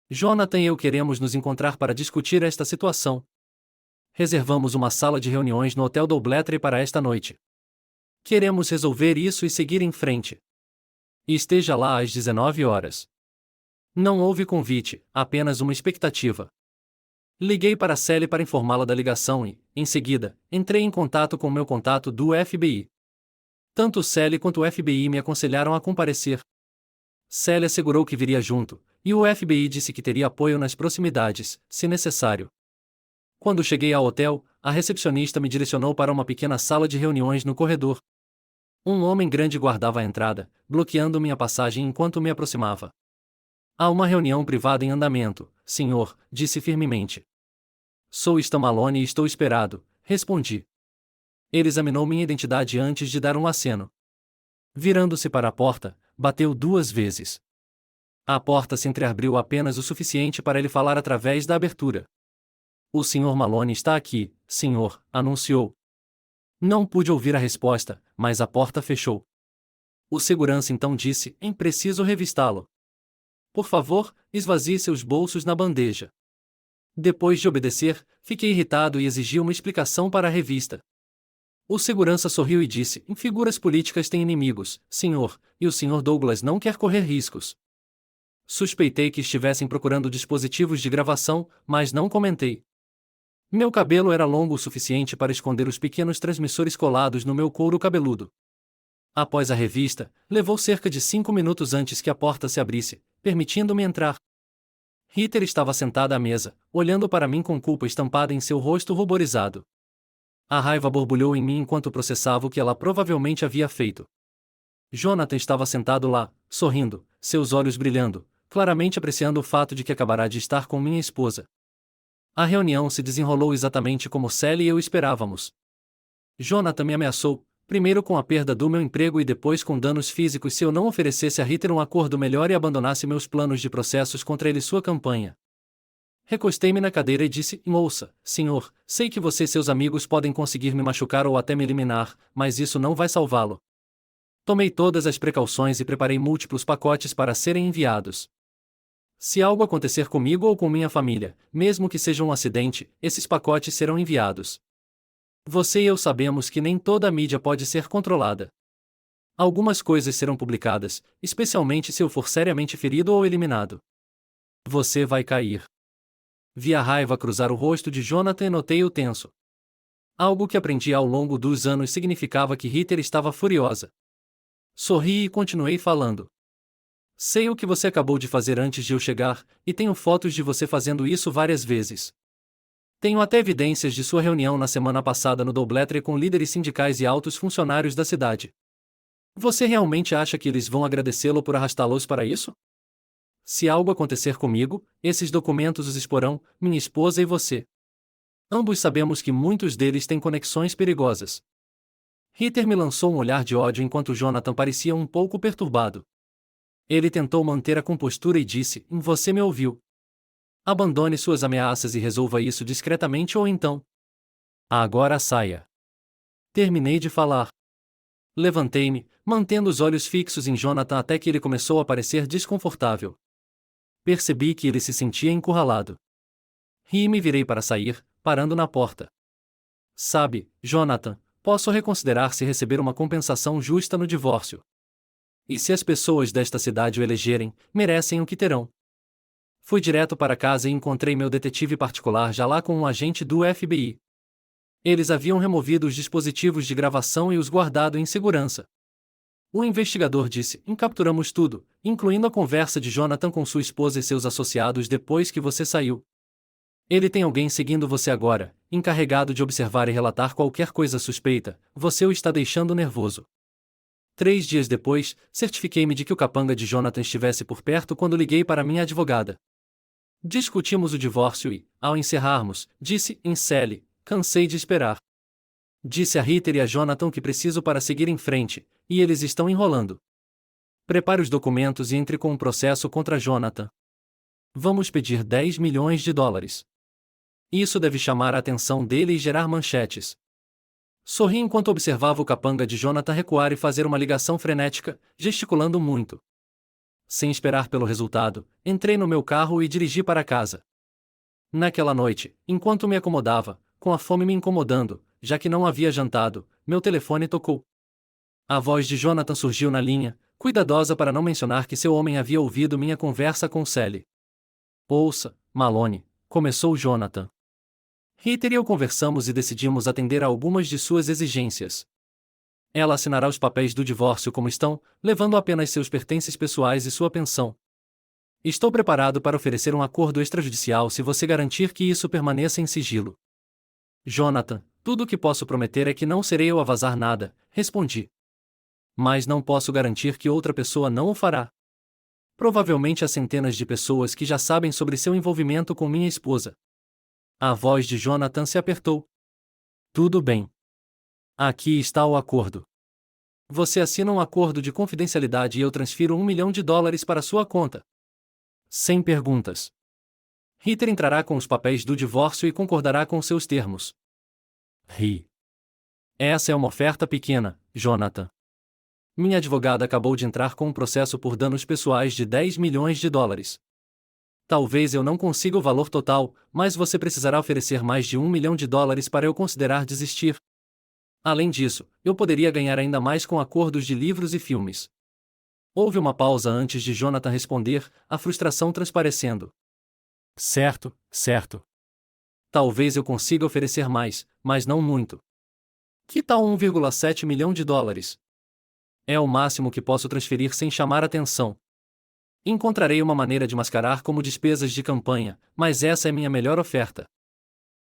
Jonathan e eu queremos nos encontrar para discutir esta situação. Reservamos uma sala de reuniões no Hotel Doubletree para esta noite. Queremos resolver isso e seguir em frente. E esteja lá às 19 horas. Não houve convite, apenas uma expectativa. Liguei para Sally para informá-la da ligação e, em seguida, entrei em contato com meu contato do FBI. Tanto Sally quanto o FBI me aconselharam a comparecer. Sally assegurou que viria junto, e o FBI disse que teria apoio nas proximidades, se necessário. Quando cheguei ao hotel, a recepcionista me direcionou para uma pequena sala de reuniões no corredor. Um homem grande guardava a entrada, bloqueando minha passagem enquanto me aproximava. Há uma reunião privada em andamento, senhor, disse firmemente. Sou Stan Maloney e estou esperado, respondi. Ele examinou minha identidade antes de dar um aceno. Virando-se para a porta, bateu 2 vezes. A porta se entreabriu apenas o suficiente para ele falar através da abertura. O Sr. Maloney está aqui, senhor, anunciou. Não pude ouvir a resposta, mas a porta fechou. O segurança então disse: preciso revistá-lo. Por favor, esvazie seus bolsos na bandeja. Depois de obedecer, fiquei irritado e exigi uma explicação para a revista. O segurança sorriu e disse: Figuras políticas têm inimigos, senhor, e o senhor Douglas não quer correr riscos. Suspeitei que estivessem procurando dispositivos de gravação, mas não comentei. Meu cabelo era longo o suficiente para esconder os pequenos transmissores colados no meu couro cabeludo. Após a revista, levou cerca de 5 minutos antes que a porta se abrisse, permitindo-me entrar. Hitler estava sentada à mesa, olhando para mim com culpa estampada em seu rosto ruborizado. A raiva borbulhou em mim enquanto processava o que ela provavelmente havia feito. Jonathan estava sentado lá, sorrindo, seus olhos brilhando, claramente apreciando o fato de que acabará de estar com minha esposa. A reunião se desenrolou exatamente como Sally e eu esperávamos. Jonathan me ameaçou, primeiro com a perda do meu emprego e depois com danos físicos se eu não oferecesse a Hitler um acordo melhor e abandonasse meus planos de processos contra ele e sua campanha. Recostei-me na cadeira e disse: Ouça, senhor, sei que você e seus amigos podem conseguir me machucar ou até me eliminar, mas isso não vai salvá-lo. Tomei todas as precauções e preparei múltiplos pacotes para serem enviados. Se algo acontecer comigo ou com minha família, mesmo que seja um acidente, esses pacotes serão enviados. Você e eu sabemos que nem toda a mídia pode ser controlada. Algumas coisas serão publicadas, especialmente se eu for seriamente ferido ou eliminado. Você vai cair. Vi a raiva cruzar o rosto de Jonathan e notei-o tenso. Algo que aprendi ao longo dos anos significava que Hitler estava furiosa. Sorri e continuei falando. Sei o que você acabou de fazer antes de eu chegar, e tenho fotos de você fazendo isso várias vezes. Tenho até evidências de sua reunião na semana passada no Doubletree com líderes sindicais e altos funcionários da cidade. Você realmente acha que eles vão agradecê-lo por arrastá-los para isso? Se algo acontecer comigo, esses documentos os exporão, minha esposa e você. Ambos sabemos que muitos deles têm conexões perigosas. Hitler me lançou um olhar de ódio enquanto Jonathan parecia um pouco perturbado. Ele tentou manter a compostura e disse: Você me ouviu. Abandone suas ameaças e resolva isso discretamente ou então. Agora saia. Terminei de falar. Levantei-me, mantendo os olhos fixos em Jonathan até que ele começou a parecer desconfortável. Percebi que ele se sentia encurralado. Ri e me virei para sair, parando na porta. Sabe, Jonathan, posso reconsiderar se receber uma compensação justa no divórcio. E se as pessoas desta cidade o elegerem, merecem o que terão. Fui direto para casa e encontrei meu detetive particular já lá com um agente do FBI. Eles haviam removido os dispositivos de gravação e os guardado em segurança. O investigador disse: Capturamos tudo, incluindo a conversa de Jonathan com sua esposa e seus associados depois que você saiu. Ele tem alguém seguindo você agora, encarregado de observar e relatar qualquer coisa suspeita. Você o está deixando nervoso. 3 dias depois, certifiquei-me de que o capanga de Jonathan estivesse por perto quando liguei para minha advogada. Discutimos o divórcio e, ao encerrarmos, disse: Sally, cansei de esperar. Disse a Hitler e a Jonathan que preciso para seguir em frente, e eles estão enrolando. Prepare os documentos e entre com um processo contra Jonathan. Vamos pedir 10 milhões de dólares. Isso deve chamar a atenção dele e gerar manchetes. Sorri enquanto observava o capanga de Jonathan recuar e fazer uma ligação frenética, gesticulando muito. Sem esperar pelo resultado, entrei no meu carro e dirigi para casa. Naquela noite, enquanto me acomodava, com a fome me incomodando, já que não havia jantado, meu telefone tocou. A voz de Jonathan surgiu na linha, cuidadosa para não mencionar que seu homem havia ouvido minha conversa com Sally. Ouça, Malone, começou Jonathan. Hitler e eu conversamos e decidimos atender a algumas de suas exigências. Ela assinará os papéis do divórcio como estão, levando apenas seus pertences pessoais e sua pensão. Estou preparado para oferecer um acordo extrajudicial se você garantir que isso permaneça em sigilo. Jonathan, tudo o que posso prometer é que não serei eu a vazar nada, respondi. Mas não posso garantir que outra pessoa não o fará. Provavelmente há centenas de pessoas que já sabem sobre seu envolvimento com minha esposa. A voz de Jonathan se apertou. Tudo bem. Aqui está o acordo. Você assina um acordo de confidencialidade e eu transfiro $1 milhão para sua conta. Sem perguntas. Hitler entrará com os papéis do divórcio e concordará com seus termos. Ri. Essa é uma oferta pequena, Jonathan. Minha advogada acabou de entrar com um processo por danos pessoais de $10 milhões. Talvez eu não consiga o valor total, mas você precisará oferecer mais de US$ 1 milhão para eu considerar desistir. Além disso, eu poderia ganhar ainda mais com acordos de livros e filmes. Houve uma pausa antes de Jonathan responder, a frustração transparecendo. Certo, certo. Talvez eu consiga oferecer mais, mas não muito. Que tal US$ 1,7 milhão? É o máximo que posso transferir sem chamar atenção. Encontrarei uma maneira de mascarar como despesas de campanha, mas essa é minha melhor oferta.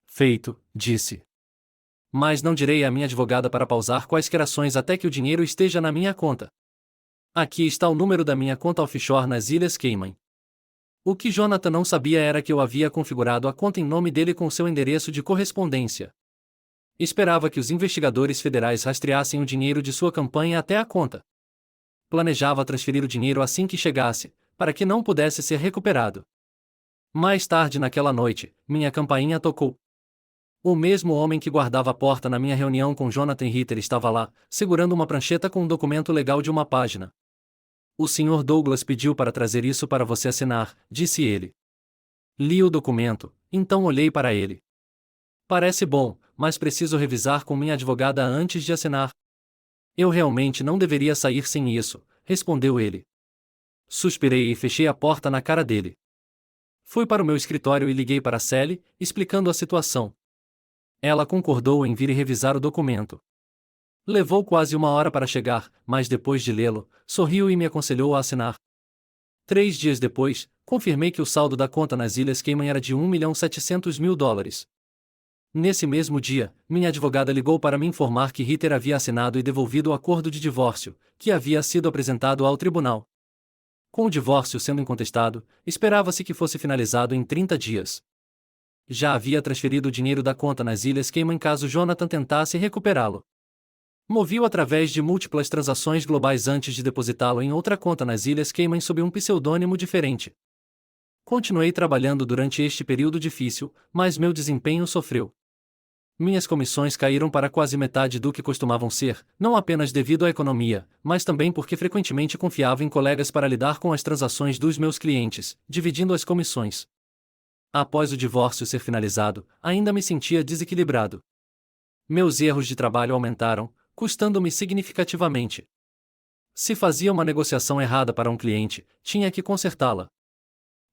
Feito, disse. Mas não direi à minha advogada para pausar quaisquer ações até que o dinheiro esteja na minha conta. Aqui está o número da minha conta offshore nas Ilhas Cayman. O que Jonathan não sabia era que eu havia configurado a conta em nome dele com seu endereço de correspondência. Esperava que os investigadores federais rastreassem o dinheiro de sua campanha até a conta. Planejava transferir o dinheiro assim que chegasse, para que não pudesse ser recuperado. Mais tarde naquela noite, minha campainha tocou. O mesmo homem que guardava a porta na minha reunião com Jonathan Ritter estava lá, segurando uma prancheta com um documento legal de uma página. O Sr. Douglas pediu para trazer isso para você assinar, disse ele. Li o documento, então olhei para ele. Parece bom, mas preciso revisar com minha advogada antes de assinar. Eu realmente não deveria sair sem isso, respondeu ele. Suspirei e fechei a porta na cara dele. Fui para o meu escritório e liguei para Sally, explicando a situação. Ela concordou em vir e revisar o documento. Levou quase 1 hora para chegar, mas depois de lê-lo, sorriu e me aconselhou a assinar. 3 dias depois, confirmei que o saldo da conta nas Ilhas Cayman era de US$ 1.700.000. Nesse mesmo dia, minha advogada ligou para me informar que Ritter havia assinado e devolvido o acordo de divórcio, que havia sido apresentado ao tribunal. Com o divórcio sendo incontestado, esperava-se que fosse finalizado em 30 dias. Já havia transferido o dinheiro da conta nas Ilhas Cayman caso Jonathan tentasse recuperá-lo. Moviu através de múltiplas transações globais antes de depositá-lo em outra conta nas Ilhas Cayman sob um pseudônimo diferente. Continuei trabalhando durante este período difícil, mas meu desempenho sofreu. Minhas comissões caíram para quase metade do que costumavam ser, não apenas devido à economia, mas também porque frequentemente confiava em colegas para lidar com as transações dos meus clientes, dividindo as comissões. Após o divórcio ser finalizado, ainda me sentia desequilibrado. Meus erros de trabalho aumentaram, custando-me significativamente. Se fazia uma negociação errada para um cliente, tinha que consertá-la.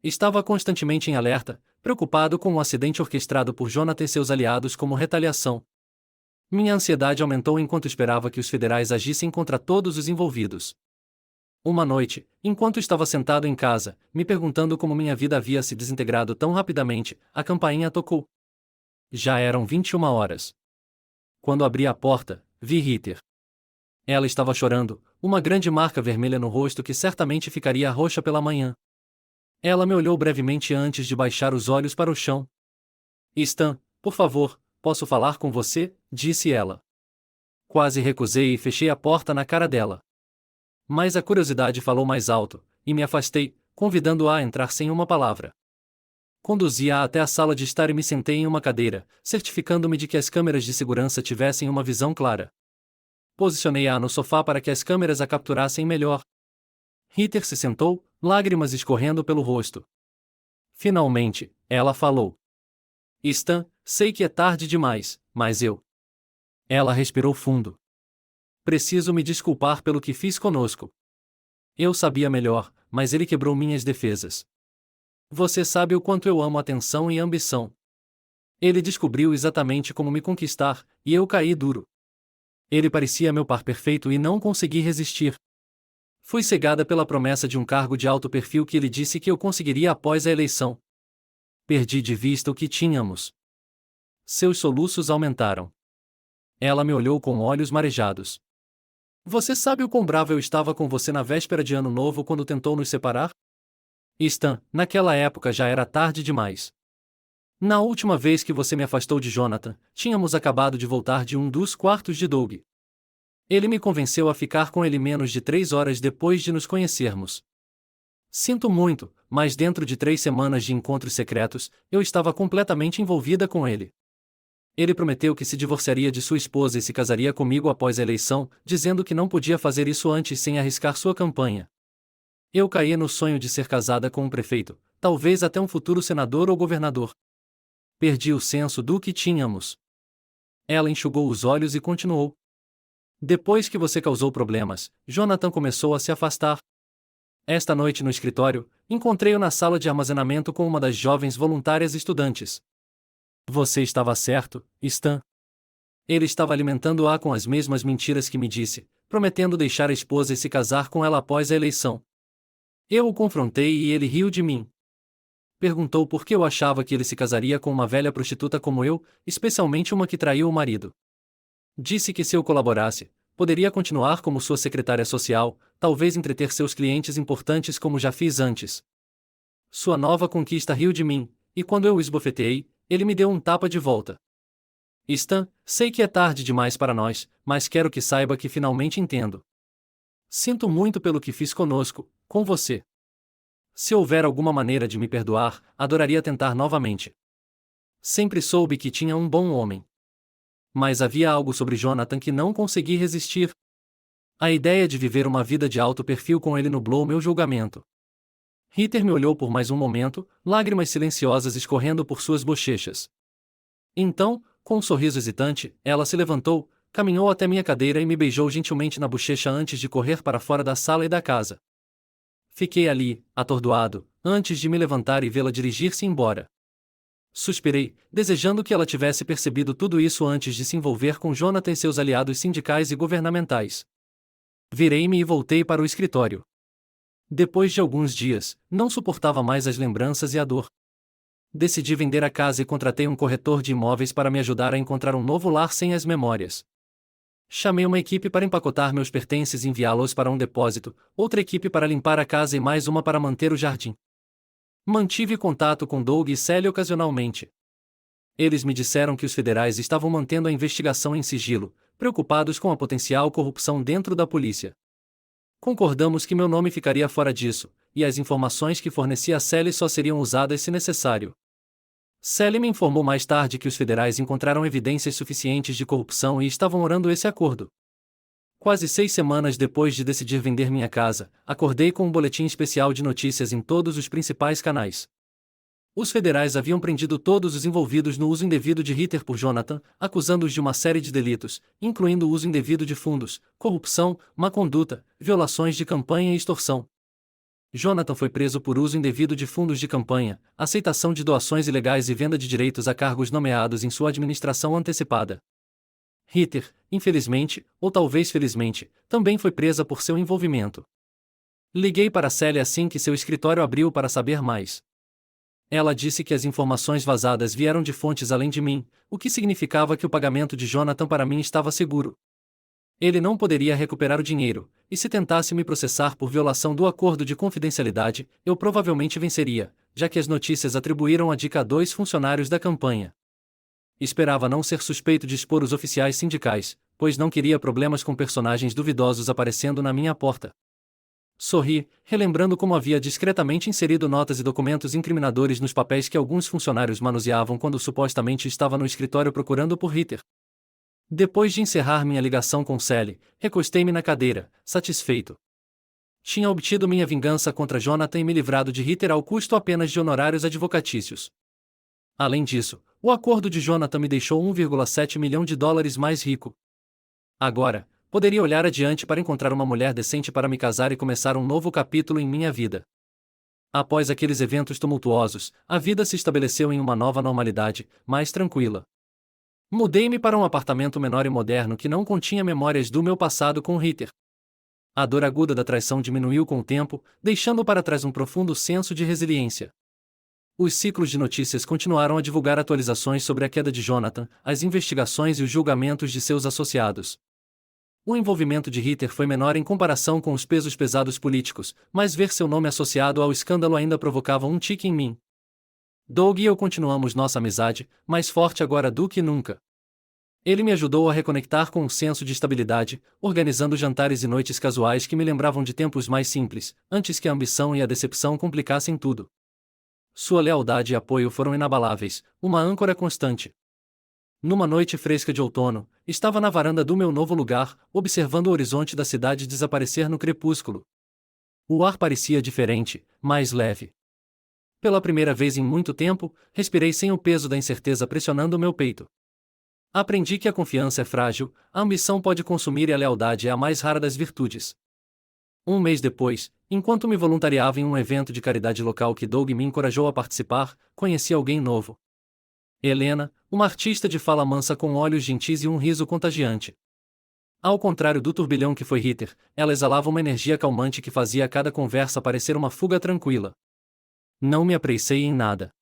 Estava constantemente em alerta, preocupado com um acidente orquestrado por Jonathan e seus aliados como retaliação. Minha ansiedade aumentou enquanto esperava que os federais agissem contra todos os envolvidos. Uma noite, enquanto estava sentado em casa, me perguntando como minha vida havia se desintegrado tão rapidamente, a campainha tocou. Já eram 21 horas. Quando abri a porta, vi Ritter. Ela estava chorando, uma grande marca vermelha no rosto que certamente ficaria roxa pela manhã. Ela me olhou brevemente antes de baixar os olhos para o chão. Stan, por favor, posso falar com você? Disse ela. Quase recusei e fechei a porta na cara dela. Mas a curiosidade falou mais alto, e me afastei, convidando-a a entrar sem uma palavra. Conduzi-a até a sala de estar e me sentei em uma cadeira, certificando-me de que as câmeras de segurança tivessem uma visão clara. Posicionei-a no sofá para que as câmeras a capturassem melhor. Ritter se sentou, lágrimas escorrendo pelo rosto. Finalmente, ela falou. Stan, sei que é tarde demais, mas eu... Ela respirou fundo. Preciso me desculpar pelo que fiz conosco. Eu sabia melhor, mas ele quebrou minhas defesas. Você sabe o quanto eu amo atenção e ambição. Ele descobriu exatamente como me conquistar, e eu caí duro. Ele parecia meu par perfeito e não consegui resistir. Fui cegada pela promessa de um cargo de alto perfil que ele disse que eu conseguiria após a eleição. Perdi de vista o que tínhamos. Seus soluços aumentaram. Ela me olhou com olhos marejados. Você sabe o quão bravo eu estava com você na véspera de Ano Novo quando tentou nos separar? Stan, naquela época já era tarde demais. Na última vez que você me afastou de Jonathan, tínhamos acabado de voltar de um dos quartos de Doug. Ele me convenceu a ficar com ele menos de 3 horas depois de nos conhecermos. Sinto muito, mas dentro de 3 semanas de encontros secretos, eu estava completamente envolvida com ele. Ele prometeu que se divorciaria de sua esposa e se casaria comigo após a eleição, dizendo que não podia fazer isso antes sem arriscar sua campanha. Eu caí no sonho de ser casada com um prefeito, talvez até um futuro senador ou governador. Perdi o senso do que tínhamos. Ela enxugou os olhos e continuou. Depois que você causou problemas, Jonathan começou a se afastar. Esta noite no escritório, encontrei-o na sala de armazenamento com uma das jovens voluntárias estudantes. Você estava certo, Stan. Ele estava alimentando-a com as mesmas mentiras que me disse, prometendo deixar a esposa e se casar com ela após a eleição. Eu o confrontei e ele riu de mim. Perguntou por que eu achava que ele se casaria com uma velha prostituta como eu, especialmente uma que traiu o marido. Disse que se eu colaborasse, poderia continuar como sua secretária social, talvez entreter seus clientes importantes como já fiz antes. Sua nova conquista riu de mim, e quando eu o esbofeteei, ele me deu um tapa de volta. Stan, sei que é tarde demais para nós, mas quero que saiba que finalmente entendo. Sinto muito pelo que fiz conosco, com você. Se houver alguma maneira de me perdoar, adoraria tentar novamente. Sempre soube que tinha um bom homem. Mas havia algo sobre Jonathan que não consegui resistir. A ideia de viver uma vida de alto perfil com ele nublou meu julgamento. Ritter me olhou por mais um momento, lágrimas silenciosas escorrendo por suas bochechas. Então, com um sorriso hesitante, ela se levantou, caminhou até minha cadeira e me beijou gentilmente na bochecha antes de correr para fora da sala e da casa. Fiquei ali, atordoado, antes de me levantar e vê-la dirigir-se embora. Suspirei, desejando que ela tivesse percebido tudo isso antes de se envolver com Jonathan e seus aliados sindicais e governamentais. Virei-me e voltei para o escritório. Depois de alguns dias, não suportava mais as lembranças e a dor. Decidi vender a casa e contratei um corretor de imóveis para me ajudar a encontrar um novo lar sem as memórias. Chamei uma equipe para empacotar meus pertences e enviá-los para um depósito, outra equipe para limpar a casa e mais uma para manter o jardim. Mantive contato com Doug e Sally ocasionalmente. Eles me disseram que os federais estavam mantendo a investigação em sigilo, preocupados com a potencial corrupção dentro da polícia. Concordamos que meu nome ficaria fora disso, e as informações que fornecia a Sally só seriam usadas se necessário. Sally me informou mais tarde que os federais encontraram evidências suficientes de corrupção e estavam orando esse acordo. Quase 6 semanas depois de decidir vender minha casa, acordei com um boletim especial de notícias em todos os principais canais. Os federais haviam prendido todos os envolvidos no uso indevido de Ritter por Jonathan, acusando-os de uma série de delitos, incluindo o uso indevido de fundos, corrupção, má conduta, violações de campanha e extorsão. Jonathan foi preso por uso indevido de fundos de campanha, aceitação de doações ilegais e venda de direitos a cargos nomeados em sua administração antecipada. Ritter, infelizmente, ou talvez felizmente, também foi presa por seu envolvimento. Liguei para Sally assim que seu escritório abriu para saber mais. Ela disse que as informações vazadas vieram de fontes além de mim, o que significava que o pagamento de Jonathan para mim estava seguro. Ele não poderia recuperar o dinheiro, e se tentasse me processar por violação do acordo de confidencialidade, eu provavelmente venceria, já que as notícias atribuíram a dica a 2 funcionários da campanha. Esperava não ser suspeito de expor os oficiais sindicais, pois não queria problemas com personagens duvidosos aparecendo na minha porta. Sorri, relembrando como havia discretamente inserido notas e documentos incriminadores nos papéis que alguns funcionários manuseavam quando supostamente estava no escritório procurando por Ritter. Depois de encerrar minha ligação com Sally, recostei-me na cadeira, satisfeito. Tinha obtido minha vingança contra Jonathan e me livrado de Ritter ao custo apenas de honorários advocatícios. Além disso, o acordo de Jonathan me deixou 1,7 milhão de dólares mais rico. Agora, poderia olhar adiante para encontrar uma mulher decente para me casar e começar um novo capítulo em minha vida. Após aqueles eventos tumultuosos, a vida se estabeleceu em uma nova normalidade, mais tranquila. Mudei-me para um apartamento menor e moderno que não continha memórias do meu passado com Ritter. A dor aguda da traição diminuiu com o tempo, deixando para trás um profundo senso de resiliência. Os ciclos de notícias continuaram a divulgar atualizações sobre a queda de Jonathan, as investigações e os julgamentos de seus associados. O envolvimento de Ritter foi menor em comparação com os pesos pesados políticos, mas ver seu nome associado ao escândalo ainda provocava um tique em mim. Doug e eu continuamos nossa amizade, mais forte agora do que nunca. Ele me ajudou a reconectar com um senso de estabilidade, organizando jantares e noites casuais que me lembravam de tempos mais simples, antes que a ambição e a decepção complicassem tudo. Sua lealdade e apoio foram inabaláveis, uma âncora constante. Numa noite fresca de outono, estava na varanda do meu novo lugar, observando o horizonte da cidade desaparecer no crepúsculo. O ar parecia diferente, mais leve. Pela primeira vez em muito tempo, respirei sem o peso da incerteza pressionando o meu peito. Aprendi que a confiança é frágil, a ambição pode consumir e a lealdade é a mais rara das virtudes. Um mês depois, enquanto me voluntariava em um evento de caridade local que Doug me encorajou a participar, conheci alguém novo. Helena, uma artista de fala mansa com olhos gentis e um riso contagiante. Ao contrário do turbilhão que foi Ritter, ela exalava uma energia calmante que fazia a cada conversa parecer uma fuga tranquila. Não me apressei em nada.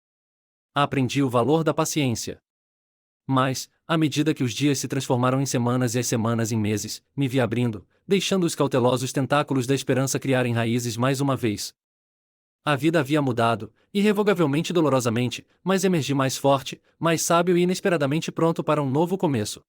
Aprendi o valor da paciência. Mas, à medida que os dias se transformaram em semanas e as semanas em meses, me vi abrindo, deixando os cautelosos tentáculos da esperança criarem raízes mais uma vez. A vida havia mudado, irrevogavelmente e dolorosamente, mas emergi mais forte, mais sábio e inesperadamente pronto para um novo começo.